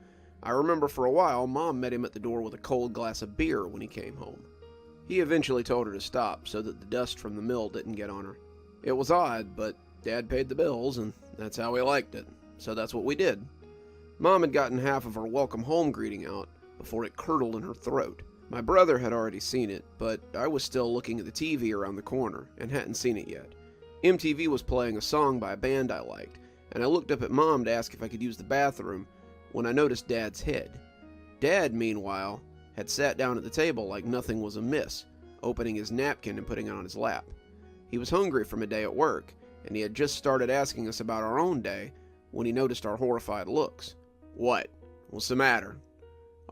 I remember for a while, Mom met him at the door with a cold glass of beer when he came home. He eventually told her to stop so that the dust from the mill didn't get on her. It was odd, but Dad paid the bills, and that's how he liked it, so that's what we did. Mom had gotten half of her welcome home greeting out before it curdled in her throat. My brother had already seen it, but I was still looking at the TV around the corner and hadn't seen it yet. MTV was playing a song by a band I liked, and I looked up at Mom to ask if I could use the bathroom when I noticed Dad's head. Dad, meanwhile, had sat down at the table like nothing was amiss, opening his napkin and putting it on his lap. He was hungry from a day at work, and he had just started asking us about our own day when he noticed our horrified looks. "What? What's the matter?"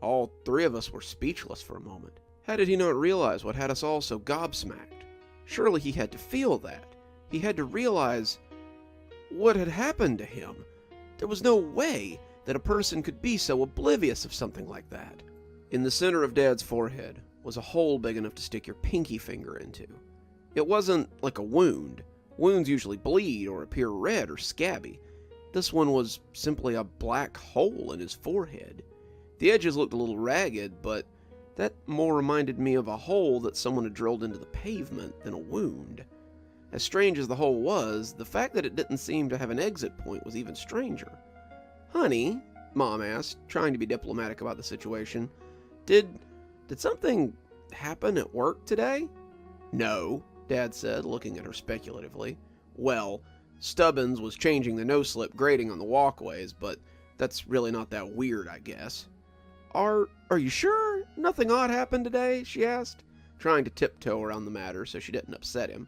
All three of us were speechless for a moment. How did he not realize what had us all so gobsmacked? Surely he had to feel that. He had to realize what had happened to him. There was no way that a person could be so oblivious of something like that. In the center of Dad's forehead was a hole big enough to stick your pinky finger into. It wasn't like a wound. Wounds usually bleed or appear red or scabby. This one was simply a black hole in his forehead. The edges looked a little ragged, but that more reminded me of a hole that someone had drilled into the pavement than a wound. As strange as the hole was, the fact that it didn't seem to have an exit point was even stranger. "Honey," Mom asked, trying to be diplomatic about the situation, Did something happen at work today?" "No," Dad said, looking at her speculatively. "Well, Stubbins was changing the no-slip grating on the walkways, but that's really not that weird, I guess." Are you sure nothing odd happened today?" she asked, trying to tiptoe around the matter so she didn't upset him.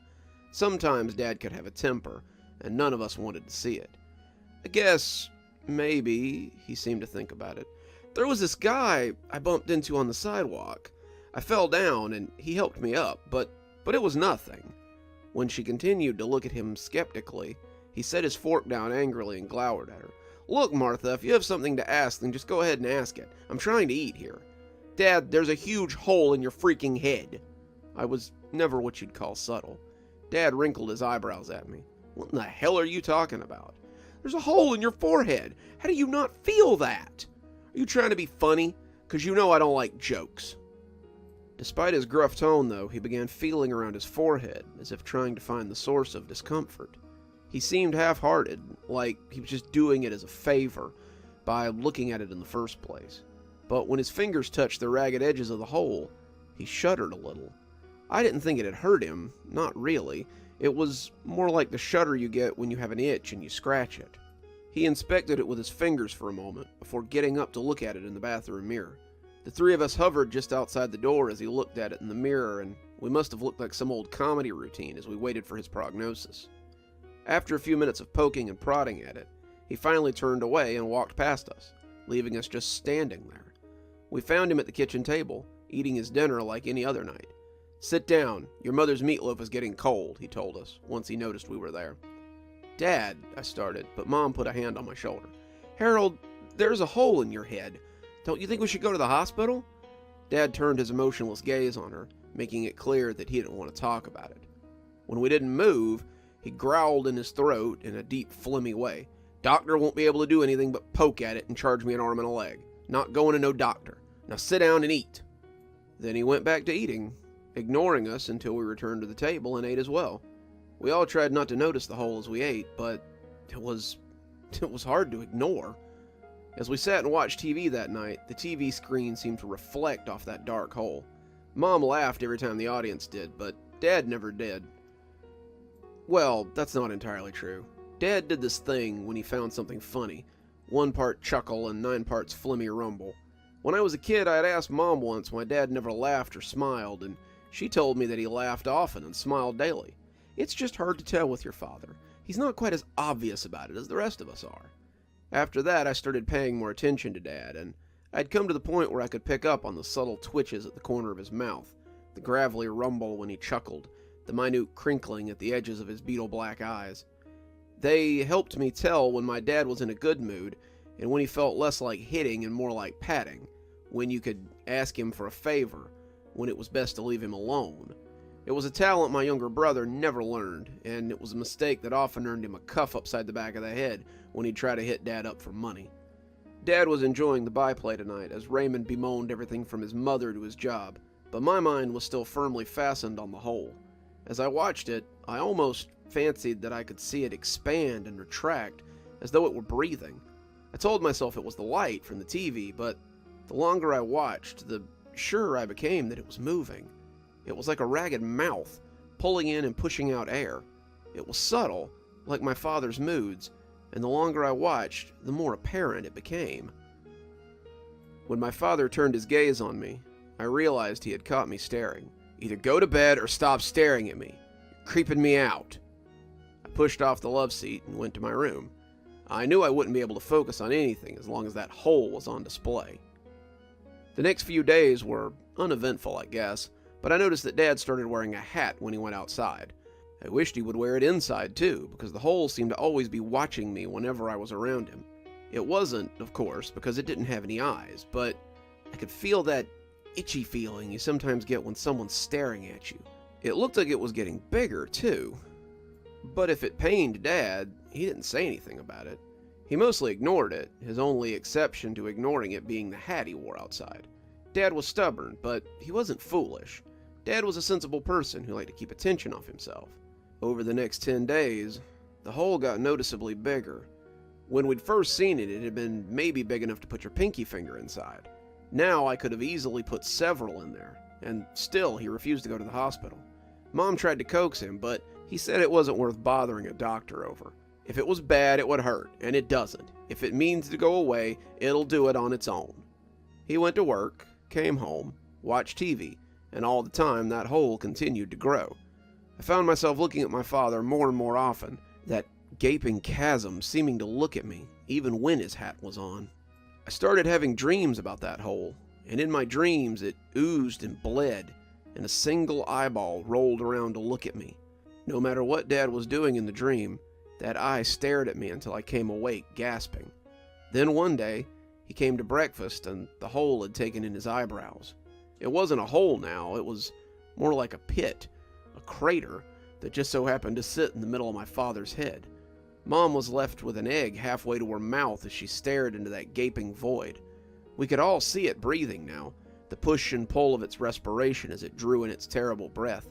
Sometimes Dad could have a temper, and none of us wanted to see it. "I guess, maybe," he seemed to think about it. "There was this guy I bumped into on the sidewalk. I fell down, and he helped me up, but it was nothing." When she continued to look at him skeptically, he set his fork down angrily and glowered at her. "Look, Martha, if you have something to ask, then just go ahead and ask it. I'm trying to eat here." "Dad, there's a huge hole in your freaking head." I was never what you'd call subtle. Dad wrinkled his eyebrows at me. "What in the hell are you talking about?" "There's a hole in your forehead. How do you not feel that? Are you trying to be funny? 'Cause you know I don't like jokes." Despite his gruff tone, though, he began feeling around his forehead, as if trying to find the source of discomfort. He seemed half-hearted, like he was just doing it as a favor by looking at it in the first place. But when his fingers touched the ragged edges of the hole, he shuddered a little. I didn't think it had hurt him, not really. It was more like the shudder you get when you have an itch and you scratch it. He inspected it with his fingers for a moment, before getting up to look at it in the bathroom mirror. The three of us hovered just outside the door as he looked at it in the mirror, and we must have looked like some old comedy routine as we waited for his prognosis. After a few minutes of poking and prodding at it, he finally turned away and walked past us, leaving us just standing there. We found him at the kitchen table, eating his dinner like any other night. "Sit down. Your mother's meatloaf is getting cold," he told us, once he noticed we were there. "Dad," I started, but Mom put a hand on my shoulder. "Harold, there's a hole in your head. Don't you think we should go to the hospital?" Dad turned his emotionless gaze on her, making it clear that he didn't want to talk about it. When we didn't move, he growled in his throat in a deep, phlegmy way. "Doctor won't be able to do anything but poke at it and charge me an arm and a leg. Not going to no doctor. Now sit down and eat." Then he went back to eating, ignoring us until we returned to the table and ate as well. We all tried not to notice the hole as we ate, but it was hard to ignore. As we sat and watched TV that night, the TV screen seemed to reflect off that dark hole. Mom laughed every time the audience did, but Dad never did. Well, that's not entirely true. Dad did this thing when he found something funny. 1 part chuckle and 9 parts phlegmy rumble. When I was a kid, I had asked Mom once why Dad never laughed or smiled, and she told me that he laughed often and smiled daily. It's just hard to tell with your father. He's not quite as obvious about it as the rest of us are. After that, I started paying more attention to Dad, and I'd come to the point where I could pick up on the subtle twitches at the corner of his mouth, the gravelly rumble when he chuckled, the minute crinkling at the edges of his beetle-black eyes. They helped me tell when my dad was in a good mood, and when he felt less like hitting and more like patting, when you could ask him for a favor, when it was best to leave him alone. It was a talent my younger brother never learned, and it was a mistake that often earned him a cuff upside the back of the head when he'd try to hit Dad up for money. Dad was enjoying the byplay tonight as Raymond bemoaned everything from his mother to his job, but my mind was still firmly fastened on the hole. As I watched it, I almost fancied that I could see it expand and retract, as though it were breathing. I told myself it was the light from the TV, but the longer I watched, the surer I became that it was moving. It was like a ragged mouth, pulling in and pushing out air. It was subtle, like my father's moods, and the longer I watched, the more apparent it became. When my father turned his gaze on me, I realized he had caught me staring. "Either go to bed or stop staring at me. You're creeping me out." I pushed off the love seat and went to my room. I knew I wouldn't be able to focus on anything as long as that hole was on display. The next few days were uneventful, I guess, but I noticed that Dad started wearing a hat when he went outside. I wished he would wear it inside, too, because the hole seemed to always be watching me whenever I was around him. It wasn't, of course, because it didn't have any eyes, but I could feel that itchy feeling you sometimes get when someone's staring at you. It looked like it was getting bigger, too. But if it pained Dad, he didn't say anything about it. He mostly ignored it, his only exception to ignoring it being the hat he wore outside. Dad was stubborn, but he wasn't foolish. Dad was a sensible person who liked to keep attention off himself. Over the next 10 days, the hole got noticeably bigger. When we'd first seen it, it had been maybe big enough to put your pinky finger inside. Now I could have easily put several in there, and still he refused to go to the hospital. Mom tried to coax him, but he said it wasn't worth bothering a doctor over. If it was bad, it would hurt, and it doesn't. If it means to go away, it'll do it on its own. He went to work, came home, watched TV, and all the time that hole continued to grow. I found myself looking at my father more and more often, that gaping chasm seeming to look at me, even when his hat was on. I started having dreams about that hole, and in my dreams it oozed and bled, and a single eyeball rolled around to look at me. No matter what Dad was doing in the dream, that eye stared at me until I came awake, gasping. Then one day, he came to breakfast and the hole had taken in his eyebrows. It wasn't a hole now, it was more like a pit, a crater that just so happened to sit in the middle of my father's head. Mom was left with an egg halfway to her mouth as she stared into that gaping void. We could all see it breathing now, the push and pull of its respiration as it drew in its terrible breath.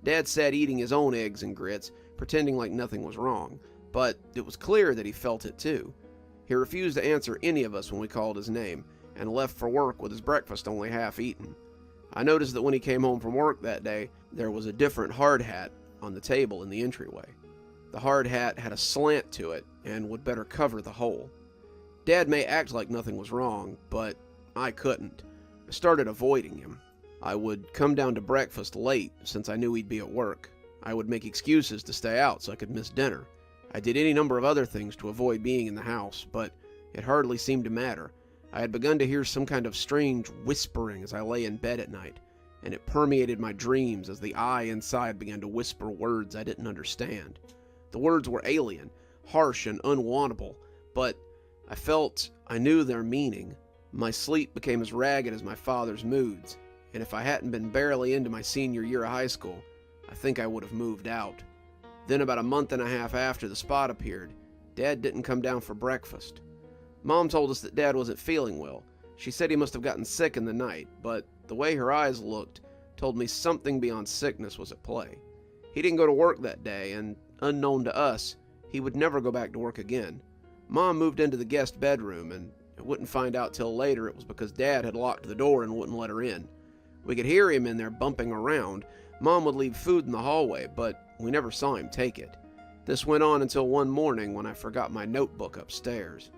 Dad sat eating his own eggs and grits, pretending like nothing was wrong, but it was clear that he felt it too. He refused to answer any of us when we called his name, and left for work with his breakfast only half eaten. I noticed that when he came home from work that day, there was a different hard hat on the table in the entryway. The hard hat had a slant to it and would better cover the hole. Dad may act like nothing was wrong, but I couldn't. I started avoiding him. I would come down to breakfast late since I knew he'd be at work. I would make excuses to stay out so I could miss dinner. I did any number of other things to avoid being in the house, but it hardly seemed to matter. I had begun to hear some kind of strange whispering as I lay in bed at night, and it permeated my dreams as the eye inside began to whisper words I didn't understand. The words were alien, harsh, and unwantable, but I felt I knew their meaning. My sleep became as ragged as my father's moods, and if I hadn't been barely into my senior year of high school, I think I would have moved out. Then about a month and a half after the spot appeared, Dad didn't come down for breakfast. Mom told us that Dad wasn't feeling well. She said he must have gotten sick in the night, but the way her eyes looked told me something beyond sickness was at play. He didn't go to work that day, and unknown to us, he would never go back to work again. Mom moved into the guest bedroom, and I wouldn't find out till later it was because Dad had locked the door and wouldn't let her in. We could hear him in there bumping around. Mom would leave food in the hallway, but we never saw him take it. This went on until one morning when I forgot my notebook upstairs.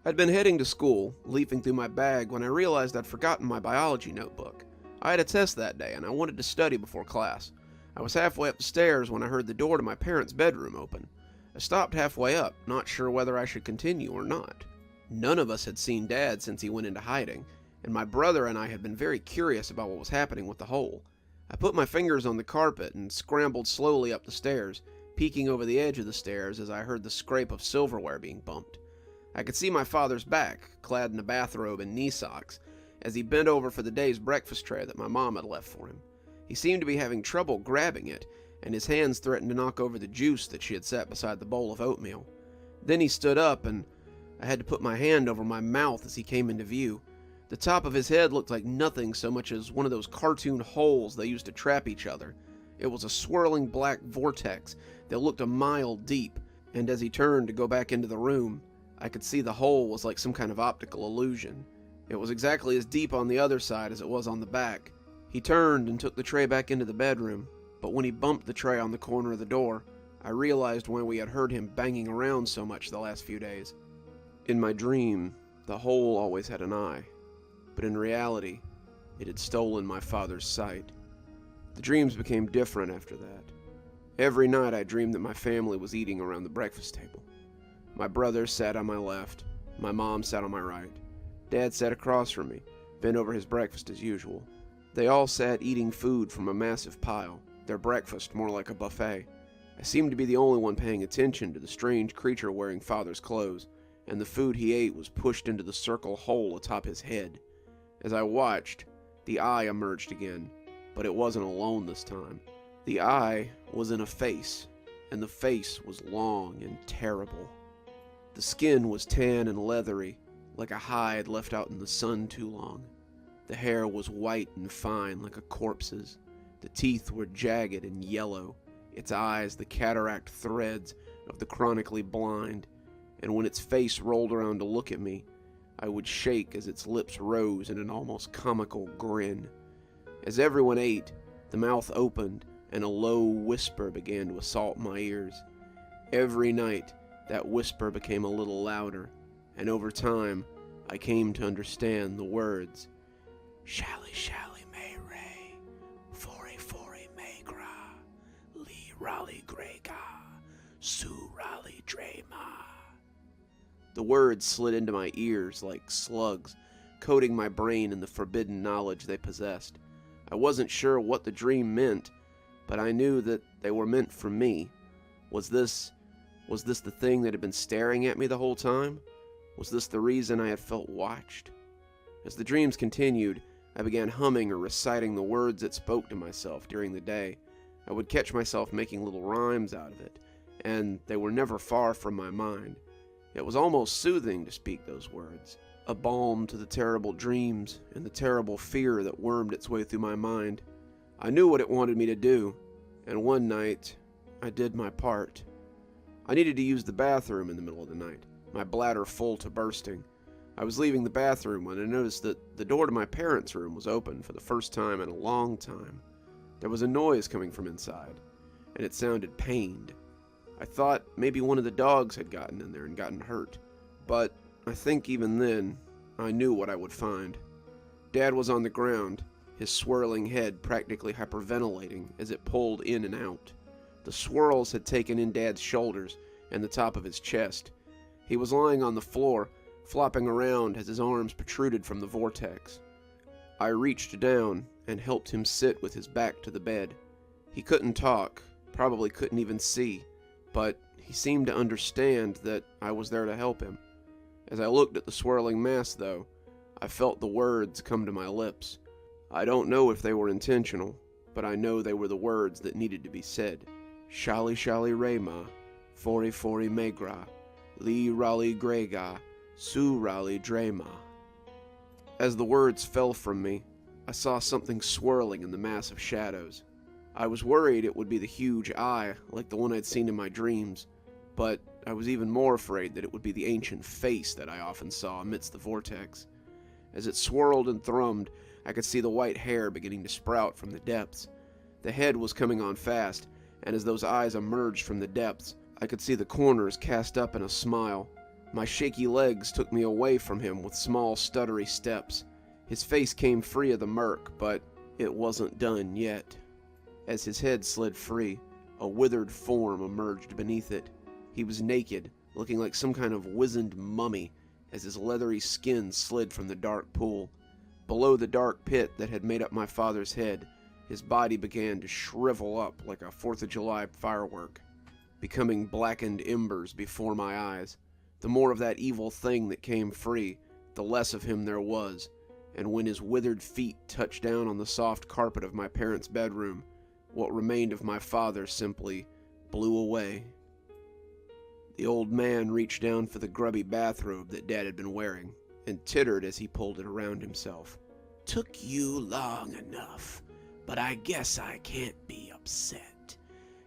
I'd been heading to school, leafing through my bag, when I realized I'd forgotten my biology notebook. I had a test that day, and I wanted to study before class. I was halfway up the stairs when I heard the door to my parents' bedroom open. I stopped halfway up, not sure whether I should continue or not. None of us had seen Dad since he went into hiding, and my brother and I had been very curious about what was happening with the hole. I put my fingers on the carpet and scrambled slowly up the stairs, peeking over the edge of the stairs as I heard the scrape of silverware being bumped. I could see my father's back, clad in a bathrobe and knee socks, as he bent over for the day's breakfast tray that my mom had left for him. He seemed to be having trouble grabbing it, and his hands threatened to knock over the juice that she had set beside the bowl of oatmeal. Then he stood up, and I had to put my hand over my mouth as he came into view. The top of his head looked like nothing so much as one of those cartoon holes they used to trap each other. It was a swirling black vortex that looked a mile deep, and as he turned to go back into the room, I could see the hole was like some kind of optical illusion. It was exactly as deep on the other side as it was on the back. He turned and took the tray back into the bedroom, but when he bumped the tray on the corner of the door, I realized why we had heard him banging around so much the last few days. In my dream, the hole always had an eye, but in reality, it had stolen my father's sight. The dreams became different after that. Every night I dreamed that my family was eating around the breakfast table. My brother sat on my left, my mom sat on my right. Dad sat across from me, bent over his breakfast as usual. They all sat eating food from a massive pile, their breakfast more like a buffet. I seemed to be the only one paying attention to the strange creature wearing father's clothes, and the food he ate was pushed into the circle hole atop his head. As I watched, the eye emerged again, but it wasn't alone this time. The eye was in a face, and the face was long and terrible. The skin was tan and leathery, like a hide left out in the sun too long. The hair was white and fine like a corpse's. The teeth were jagged and yellow, its eyes the cataract threads of the chronically blind, and when its face rolled around to look at me, I would shake as its lips rose in an almost comical grin. As everyone ate, the mouth opened and a low whisper began to assault my ears. Every night, that whisper became a little louder, and over time, I came to understand the words, Shally Shally May Ray, Fori Fori May Gra, Lee Raleigh Grega, Sue Raleigh Drema. The words slid into my ears like slugs, coating my brain in the forbidden knowledge they possessed. I wasn't sure what the dream meant, but I knew that they were meant for me. Was this the thing that had been staring at me the whole time? Was this the reason I had felt watched? As the dreams continued, I began humming or reciting the words that spoke to myself during the day. I would catch myself making little rhymes out of it, and they were never far from my mind. It was almost soothing to speak those words, a balm to the terrible dreams and the terrible fear that wormed its way through my mind. I knew what it wanted me to do, and one night, I did my part. I needed to use the bathroom in the middle of the night, my bladder full to bursting. I was leaving the bathroom when I noticed that the door to my parents' room was open for the first time in a long time. There was a noise coming from inside, and it sounded pained. I thought maybe one of the dogs had gotten in there and gotten hurt, but I think even then, I knew what I would find. Dad was on the ground, his swirling head practically hyperventilating as it pulled in and out. The swirls had taken in Dad's shoulders and the top of his chest. He was lying on the floor, flopping around as his arms protruded from the vortex. I reached down and helped him sit with his back to the bed. He couldn't talk, probably couldn't even see, but he seemed to understand that I was there to help him. As I looked at the swirling mass, though, I felt the words come to my lips. I don't know if they were intentional, but I know they were the words that needed to be said. Shally Shally Rayma, Fori Fori Megra, Lee Raleigh Grega, Sue Raleigh Drema. As the words fell from me, I saw something swirling in the mass of shadows. I was worried it would be the huge eye, like the one I'd seen in my dreams, but I was even more afraid that it would be the ancient face that I often saw amidst the vortex. As it swirled and thrummed, I could see the white hair beginning to sprout from the depths. The head was coming on fast, and as those eyes emerged from the depths, I could see the corners cast up in a smile. My shaky legs took me away from him with small, stuttery steps. His face came free of the murk, but it wasn't done yet. As his head slid free, a withered form emerged beneath it. He was naked, looking like some kind of wizened mummy, as his leathery skin slid from the dark pool. Below the dark pit that had made up my father's head, his body began to shrivel up like a 4th of July firework, becoming blackened embers before my eyes. The more of that evil thing that came free, the less of him there was, and when his withered feet touched down on the soft carpet of my parents' bedroom, what remained of my father simply blew away. The old man reached down for the grubby bathrobe that Dad had been wearing, and tittered as he pulled it around himself. Took you long enough, but I guess I can't be upset.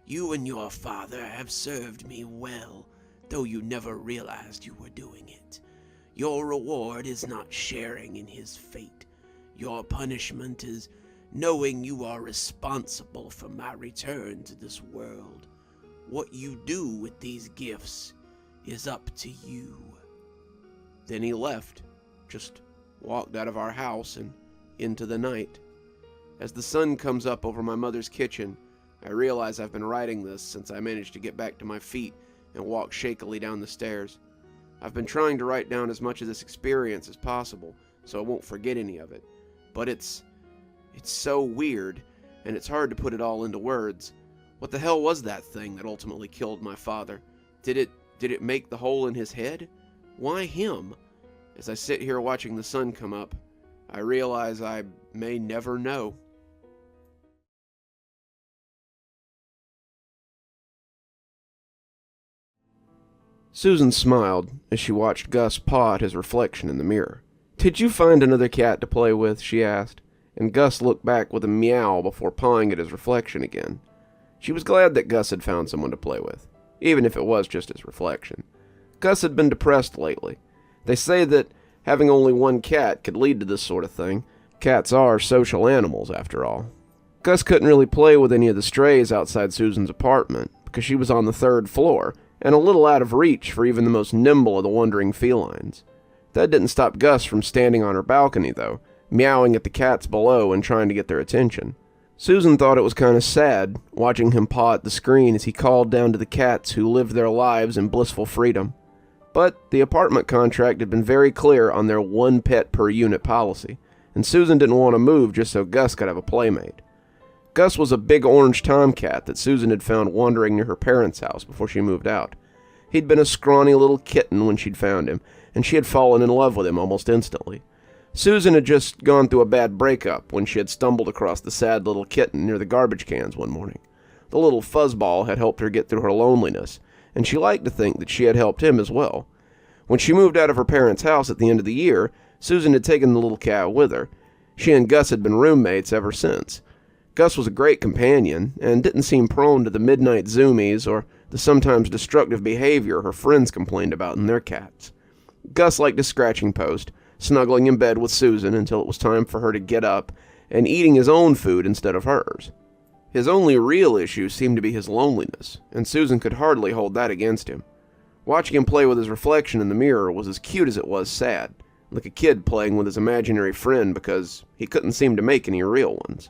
You and your father have served me well, though you never realized you were doing it. Your reward is not sharing in his fate. Your punishment is knowing you are responsible for my return to this world. What you do with these gifts is up to you. Then he left, just walked out of our house and into the night. As the sun comes up over my mother's kitchen, I realize I've been writing this since I managed to get back to my feet and walk shakily down the stairs. I've been trying to write down as much of this experience as possible so I won't forget any of it, but it's so weird, and it's hard to put it all into words. What the hell was that thing that ultimately killed my father? Did it make the hole in his head? Why him? As I sit here watching the sun come up, I realize I may never know. Susan smiled as she watched Gus paw at his reflection in the mirror. "Did you find another cat to play with?" she asked, and Gus looked back with a meow before pawing at his reflection again. She was glad that Gus had found someone to play with, even if it was just his reflection. Gus had been depressed lately. They say that having only one cat could lead to this sort of thing. Cats are social animals, after all. Gus couldn't really play with any of the strays outside Susan's apartment, because she was on the 3rd floor, and a little out of reach for even the most nimble of the wandering felines. That didn't stop Gus from standing on her balcony, though, meowing at the cats below and trying to get their attention. Susan thought it was kind of sad, watching him paw at the screen as he called down to the cats who lived their lives in blissful freedom. But the apartment contract had been very clear on their 1 pet per unit policy, and Susan didn't want to move just so Gus could have a playmate. Gus was a big orange tomcat that Susan had found wandering near her parents' house before she moved out. He'd been a scrawny little kitten when she'd found him, and she had fallen in love with him almost instantly. Susan had just gone through a bad breakup when she had stumbled across the sad little kitten near the garbage cans one morning. The little fuzzball had helped her get through her loneliness, and she liked to think that she had helped him as well. When she moved out of her parents' house at the end of the year, Susan had taken the little cat with her. She and Gus had been roommates ever since. Gus was a great companion, and didn't seem prone to the midnight zoomies or the sometimes destructive behavior her friends complained about in their cats. Gus liked his scratching post, snuggling in bed with Susan until it was time for her to get up, and eating his own food instead of hers. His only real issue seemed to be his loneliness, and Susan could hardly hold that against him. Watching him play with his reflection in the mirror was as cute as it was sad, like a kid playing with his imaginary friend because he couldn't seem to make any real ones.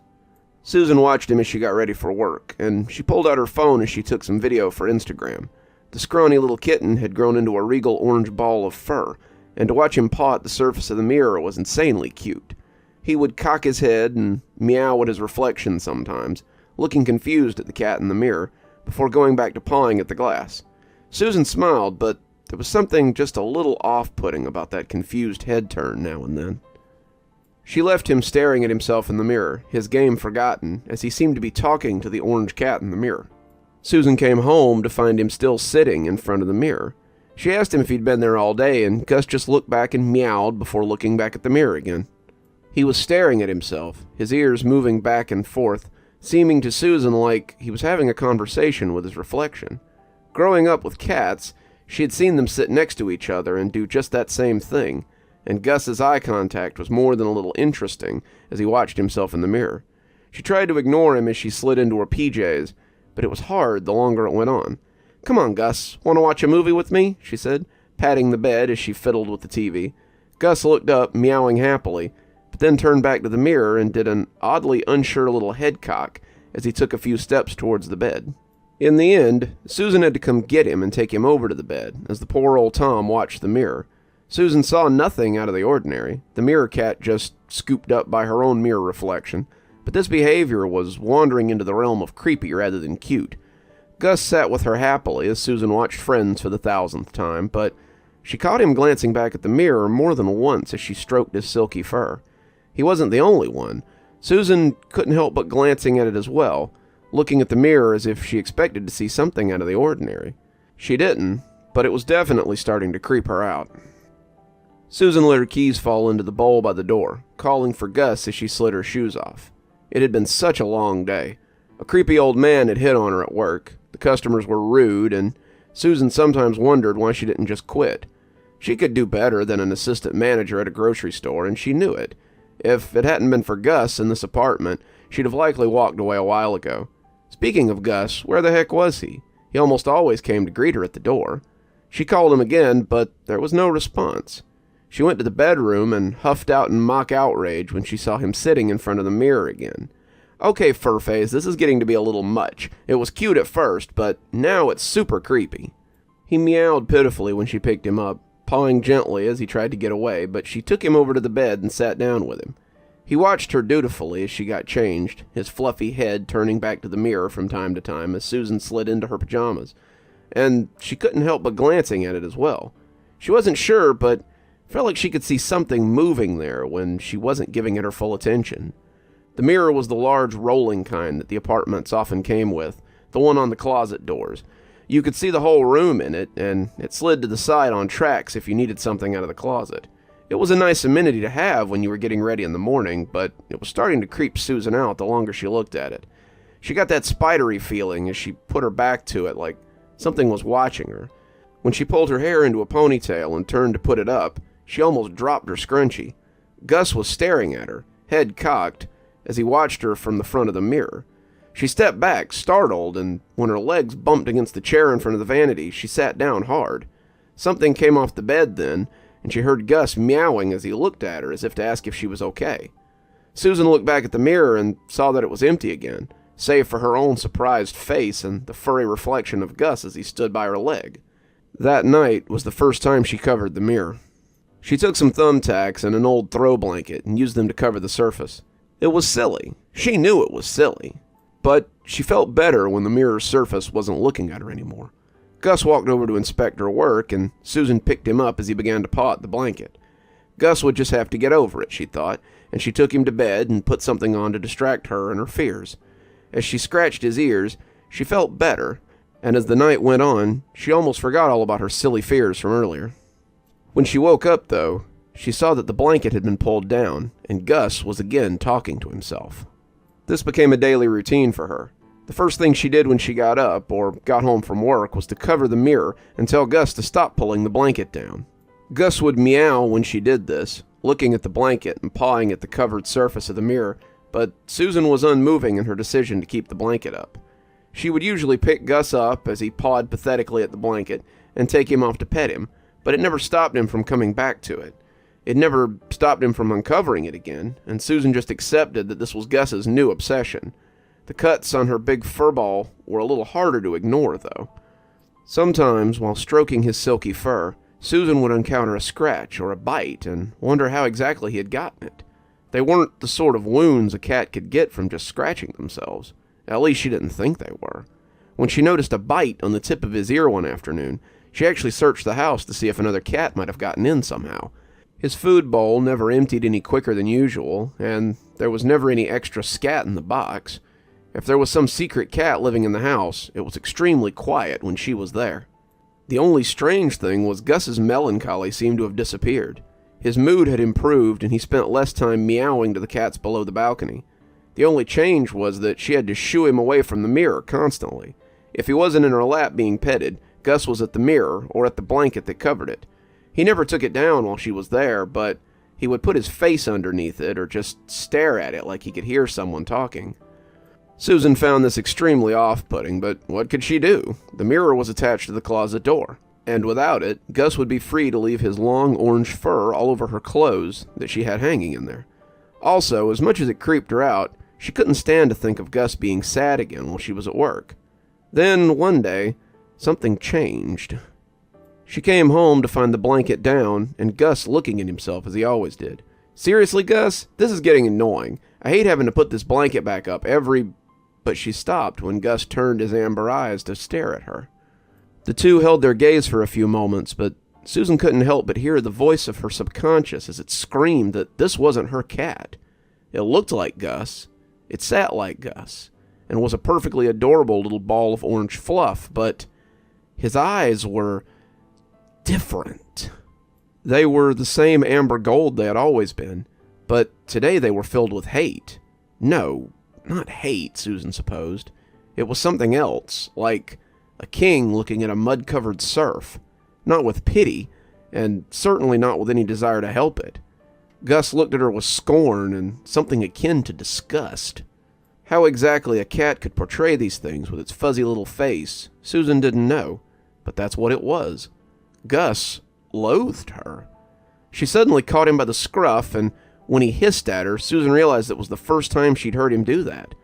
Susan watched him as she got ready for work, and she pulled out her phone as she took some video for Instagram. The scrawny little kitten had grown into a regal orange ball of fur, and to watch him paw at the surface of the mirror was insanely cute. He would cock his head and meow at his reflection sometimes, looking confused at the cat in the mirror, before going back to pawing at the glass. Susan smiled, but there was something just a little off-putting about that confused head turn now and then. She left him staring at himself in the mirror, his game forgotten, as he seemed to be talking to the orange cat in the mirror. Susan came home to find him still sitting in front of the mirror. She asked him if he'd been there all day, and Gus just looked back and meowed before looking back at the mirror again. He was staring at himself, his ears moving back and forth, seeming to Susan like he was having a conversation with his reflection. Growing up with cats, she had seen them sit next to each other and do just that same thing, and Gus's eye contact was more than a little interesting as he watched himself in the mirror. She tried to ignore him as she slid into her PJs, but it was hard the longer it went on. "Come on, Gus, want to watch a movie with me?" she said, patting the bed as she fiddled with the TV. Gus looked up, meowing happily, but then turned back to the mirror and did an oddly unsure little head cock as he took a few steps towards the bed. In the end, Susan had to come get him and take him over to the bed, as the poor old Tom watched the mirror. Susan saw nothing out of the ordinary, the mirror cat just scooped up by her own mirror reflection, but this behavior was wandering into the realm of creepy rather than cute. Gus sat with her happily as Susan watched Friends for the 1000th time, but she caught him glancing back at the mirror more than once as she stroked his silky fur. He wasn't the only one. Susan couldn't help but glancing at it as well, looking at the mirror as if she expected to see something out of the ordinary. She didn't, but it was definitely starting to creep her out. Susan let her keys fall into the bowl by the door, calling for Gus as she slid her shoes off. It had been such a long day. A creepy old man had hit on her at work, the customers were rude, and Susan sometimes wondered why she didn't just quit. She could do better than an assistant manager at a grocery store, and she knew it. If it hadn't been for Gus in this apartment, she'd have likely walked away a while ago. Speaking of Gus, where the heck was he? He almost always came to greet her at the door. She called him again, but there was no response. She went to the bedroom and huffed out in mock outrage when she saw him sitting in front of the mirror again. "Okay, Furface, this is getting to be a little much. It was cute at first, but now it's super creepy." He meowed pitifully when she picked him up, pawing gently as he tried to get away, but she took him over to the bed and sat down with him. He watched her dutifully as she got changed, his fluffy head turning back to the mirror from time to time as Susan slid into her pajamas, and she couldn't help but glancing at it as well. She wasn't sure, but felt like she could see something moving there when she wasn't giving it her full attention. The mirror was the large rolling kind that the apartments often came with, the one on the closet doors. You could see the whole room in it, and it slid to the side on tracks if you needed something out of the closet. It was a nice amenity to have when you were getting ready in the morning, but it was starting to creep Susan out the longer she looked at it. She got that spidery feeling as she put her back to it, like something was watching her. When she pulled her hair into a ponytail and turned to put it up, she almost dropped her scrunchie. Gus was staring at her, head cocked, as he watched her from the front of the mirror. She stepped back, startled, and when her legs bumped against the chair in front of the vanity, she sat down hard. Something came off the bed then, and she heard Gus meowing as he looked at her as if to ask if she was okay. Susan looked back at the mirror and saw that it was empty again, save for her own surprised face and the furry reflection of Gus as he stood by her leg. That night was the first time she covered the mirror. She took some thumbtacks and an old throw blanket and used them to cover the surface. It was silly. She knew it was silly. But she felt better when the mirror's surface wasn't looking at her anymore. Gus walked over to inspect her work, and Susan picked him up as he began to paw at the blanket. Gus would just have to get over it, she thought, and she took him to bed and put something on to distract her and her fears. As she scratched his ears, she felt better, and as the night went on, she almost forgot all about her silly fears from earlier. When she woke up, though, she saw that the blanket had been pulled down, and Gus was again talking to himself. This became a daily routine for her. The first thing she did when she got up or got home from work was to cover the mirror and tell Gus to stop pulling the blanket down. Gus would meow when she did this, looking at the blanket and pawing at the covered surface of the mirror, but Susan was unmoving in her decision to keep the blanket up. She would usually pick Gus up as he pawed pathetically at the blanket and take him off to pet him, but it never stopped him from coming back to it. It never stopped him from uncovering it again, and Susan just accepted that this was Gus's new obsession. The cuts on her big fur ball were a little harder to ignore, though. Sometimes, while stroking his silky fur, Susan would encounter a scratch or a bite and wonder how exactly he had gotten it. They weren't the sort of wounds a cat could get from just scratching themselves. At least she didn't think they were. When she noticed a bite on the tip of his ear one afternoon, she actually searched the house to see if another cat might have gotten in somehow. His food bowl never emptied any quicker than usual, and there was never any extra scat in the box. If there was some secret cat living in the house, it was extremely quiet when she was there. The only strange thing was Gus's melancholy seemed to have disappeared. His mood had improved, and he spent less time meowing to the cats below the balcony. The only change was that she had to shoo him away from the mirror constantly. If he wasn't in her lap being petted, Gus was at the mirror or at the blanket that covered it. He never took it down while she was there, but he would put his face underneath it or just stare at it like he could hear someone talking. Susan found this extremely off-putting, but what could she do? The mirror was attached to the closet door, and without it, Gus would be free to leave his long orange fur all over her clothes that she had hanging in there. Also, as much as it creeped her out, she couldn't stand to think of Gus being sad again while she was at work. Then, one day, something changed. She came home to find the blanket down and Gus looking at himself as he always did. "Seriously, Gus? This is getting annoying. I hate having to put this blanket back up every..." But she stopped when Gus turned his amber eyes to stare at her. The two held their gaze for a few moments, but Susan couldn't help but hear the voice of her subconscious as it screamed that this wasn't her cat. It looked like Gus, it sat like Gus, and was a perfectly adorable little ball of orange fluff, but his eyes were different. They were the same amber gold they had always been, but today they were filled with hate. No, not hate, Susan supposed. It was something else, like a king looking at a mud-covered serf. Not with pity, and certainly not with any desire to help it. Gus looked at her with scorn and something akin to disgust. How exactly a cat could portray these things with its fuzzy little face, Susan didn't know, but that's what it was. Gus loathed her. She suddenly caught him by the scruff, and when he hissed at her, Susan realized it was the first time she'd heard him do that.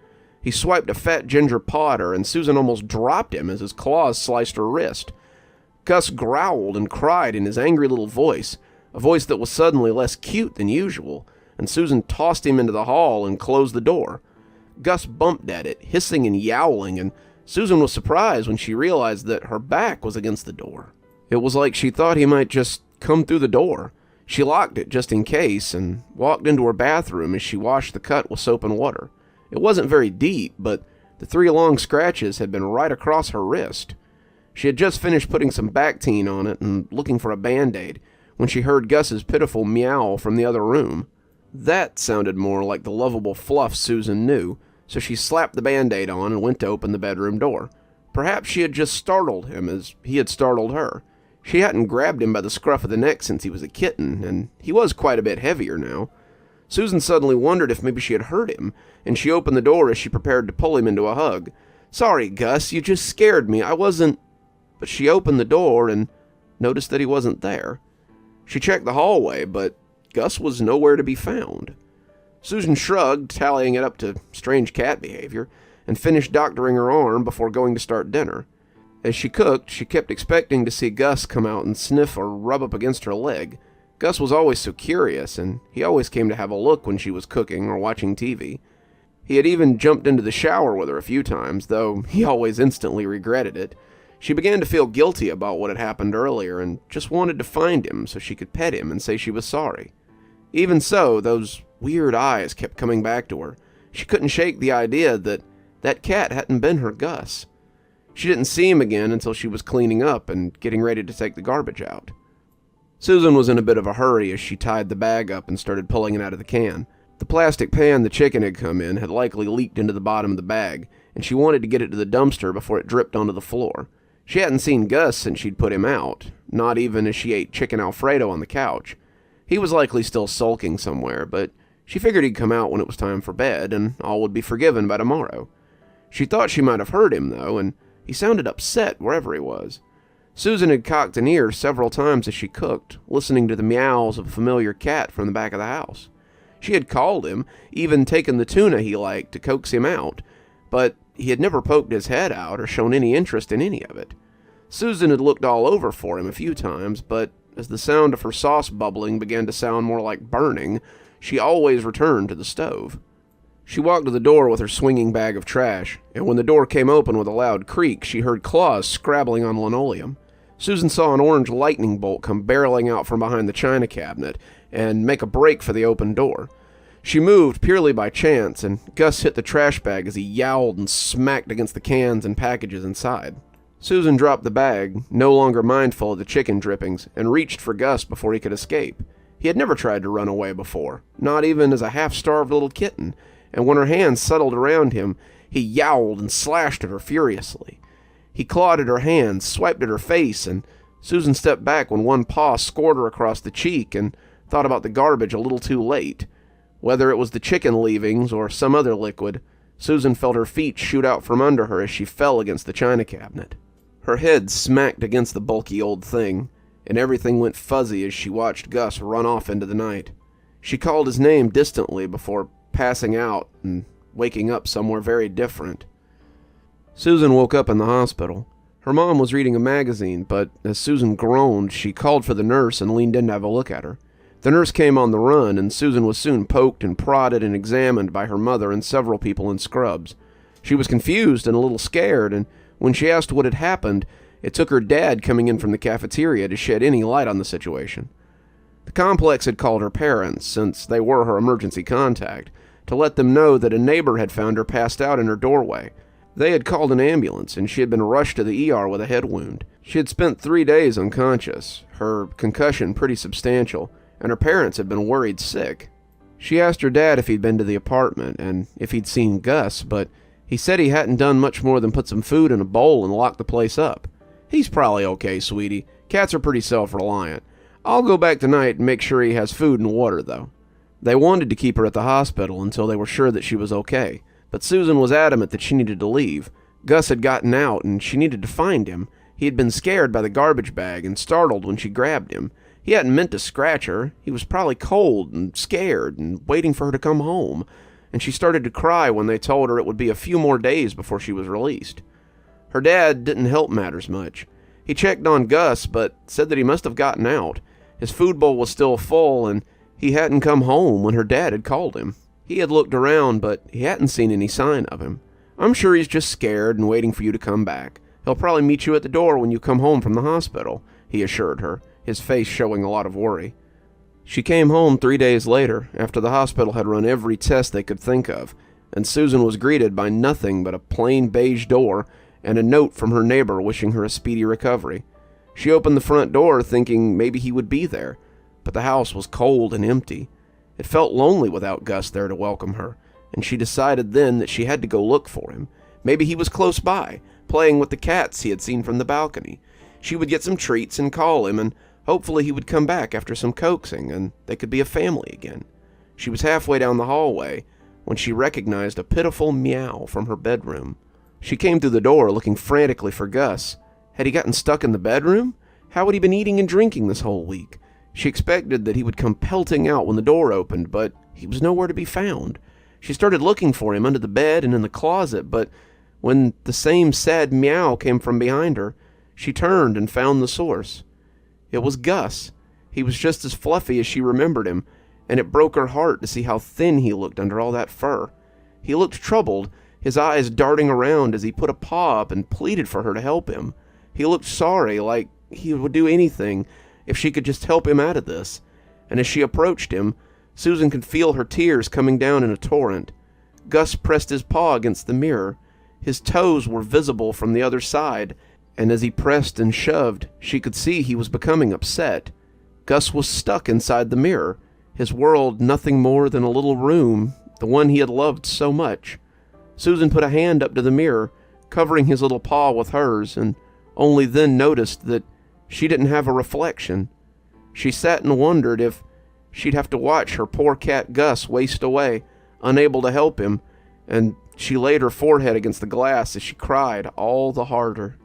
He swiped a fat ginger paw at her, and Susan almost dropped him as his claws sliced her wrist. Gus growled and cried in his angry little voice, a voice that was suddenly less cute than usual, and Susan tossed him into the hall and closed the door. Gus bumped at it, hissing and yowling, and Susan was surprised when she realized that her back was against the door. It was like she thought he might just come through the door. She locked it just in case and walked into her bathroom as she washed the cut with soap and water. It wasn't very deep, but the 3 long scratches had been right across her wrist. She had just finished putting some Bactine on it and looking for a Band-Aid when she heard Gus's pitiful meow from the other room. That sounded more like the lovable Fluff Susan knew, so she slapped the Band-Aid on and went to open the bedroom door. Perhaps she had just startled him as he had startled her. She hadn't grabbed him by the scruff of the neck since he was a kitten, and he was quite a bit heavier now. Susan suddenly wondered if maybe she had hurt him, and she opened the door as she prepared to pull him into a hug. "Sorry, Gus, you just scared me. I wasn't—" But she opened the door and noticed that he wasn't there. She checked the hallway, but Gus was nowhere to be found. Susan shrugged, tallying it up to strange cat behavior, and finished doctoring her arm before going to start dinner. As she cooked, she kept expecting to see Gus come out and sniff or rub up against her leg. Gus was always so curious, and he always came to have a look when she was cooking or watching TV. He had even jumped into the shower with her a few times, though he always instantly regretted it. She began to feel guilty about what had happened earlier and just wanted to find him so she could pet him and say she was sorry. Even so, those weird eyes kept coming back to her. She couldn't shake the idea that that cat hadn't been her Gus. She didn't see him again until she was cleaning up and getting ready to take the garbage out. Susan was in a bit of a hurry as she tied the bag up and started pulling it out of the can. The plastic pan the chicken had come in had likely leaked into the bottom of the bag, and she wanted to get it to the dumpster before it dripped onto the floor. She hadn't seen Gus since she'd put him out, not even as she ate chicken Alfredo on the couch. He was likely still sulking somewhere, but she figured he'd come out when it was time for bed, and all would be forgiven by tomorrow. She thought she might have heard him, though, and he sounded upset wherever he was. Susan had cocked an ear several times as she cooked, listening to the meows of a familiar cat from the back of the house. She had called him, even taken the tuna he liked to coax him out, but he had never poked his head out or shown any interest in any of it. Susan had looked all over for him a few times, but as the sound of her sauce bubbling began to sound more like burning, she always returned to the stove. She walked to the door with her swinging bag of trash, and when the door came open with a loud creak, she heard claws scrabbling on linoleum. Susan saw an orange lightning bolt come barreling out from behind the china cabinet and make a break for the open door. She moved purely by chance, and Gus hit the trash bag as he yowled and smacked against the cans and packages inside. Susan dropped the bag, no longer mindful of the chicken drippings, and reached for Gus before he could escape. He had never tried to run away before, not even as a half-starved little kitten, and when her hands settled around him, he yowled and slashed at her furiously. He clawed at her hands, swiped at her face, and Susan stepped back when one paw scored her across the cheek and thought about the garbage a little too late. Whether it was the chicken leavings or some other liquid, Susan felt her feet shoot out from under her as she fell against the china cabinet. Her head smacked against the bulky old thing, and everything went fuzzy as she watched Gus run off into the night. She called his name distantly before passing out and waking up somewhere very different. Susan woke up in the hospital. Her mom was reading a magazine, but as Susan groaned, she called for the nurse and leaned in to have a look at her. The nurse came on the run, and Susan was soon poked and prodded and examined by her mother and several people in scrubs. She was confused and a little scared, and when she asked what had happened, it took her dad coming in from the cafeteria to shed any light on the situation. The complex had called her parents, since they were her emergency contact, to let them know that a neighbor had found her passed out in her doorway. They had called an ambulance, and she had been rushed to the ER with a head wound. She had spent 3 days unconscious, her concussion pretty substantial, and her parents had been worried sick. She asked her dad if he'd been to the apartment, and if he'd seen Gus, but he said he hadn't done much more than put some food in a bowl and lock the place up. "He's probably okay, sweetie. Cats are pretty self-reliant. I'll go back tonight and make sure he has food and water, though." They wanted to keep her at the hospital until they were sure that she was okay, but Susan was adamant that she needed to leave. Gus had gotten out, and she needed to find him. He had been scared by the garbage bag and startled when she grabbed him. He hadn't meant to scratch her. He was probably cold and scared and waiting for her to come home, and she started to cry when they told her it would be a few more days before she was released. Her dad didn't help matters much. He checked on Gus, but said that he must have gotten out. His food bowl was still full, and he hadn't come home when her dad had called him. He had looked around, but he hadn't seen any sign of him. "I'm sure he's just scared and waiting for you to come back. He'll probably meet you at the door when you come home from the hospital," he assured her, his face showing a lot of worry. She came home 3 days later, after the hospital had run every test they could think of, and Susan was greeted by nothing but a plain beige door and a note from her neighbor wishing her a speedy recovery. She opened the front door thinking maybe he would be there, but the house was cold and empty. It felt lonely without Gus there to welcome her, and she decided then that she had to go look for him. Maybe he was close by, playing with the cats he had seen from the balcony. She would get some treats and call him, and hopefully he would come back after some coaxing, and they could be a family again. She was halfway down the hallway when she recognized a pitiful meow from her bedroom. She came through the door looking frantically for Gus. Had he gotten stuck in the bedroom? How had he been eating and drinking this whole week? She expected that he would come pelting out when the door opened, but he was nowhere to be found. She started looking for him under the bed and in the closet, but when the same sad meow came from behind her, she turned and found the source. It was Gus. He was just as fluffy as she remembered him, and it broke her heart to see how thin he looked under all that fur. He looked troubled, his eyes darting around as he put a paw up and pleaded for her to help him. He looked sorry, like he would do anything if she could just help him out of this. And as she approached him, Susan could feel her tears coming down in a torrent. Gus pressed his paw against the mirror. His toes were visible from the other side, and as he pressed and shoved, she could see he was becoming upset. Gus was stuck inside the mirror, his world nothing more than a little room, the one he had loved so much. Susan put a hand up to the mirror, covering his little paw with hers, and only then noticed that she didn't have a reflection. She sat and wondered if she'd have to watch her poor cat Gus waste away, unable to help him, and she laid her forehead against the glass as she cried all the harder.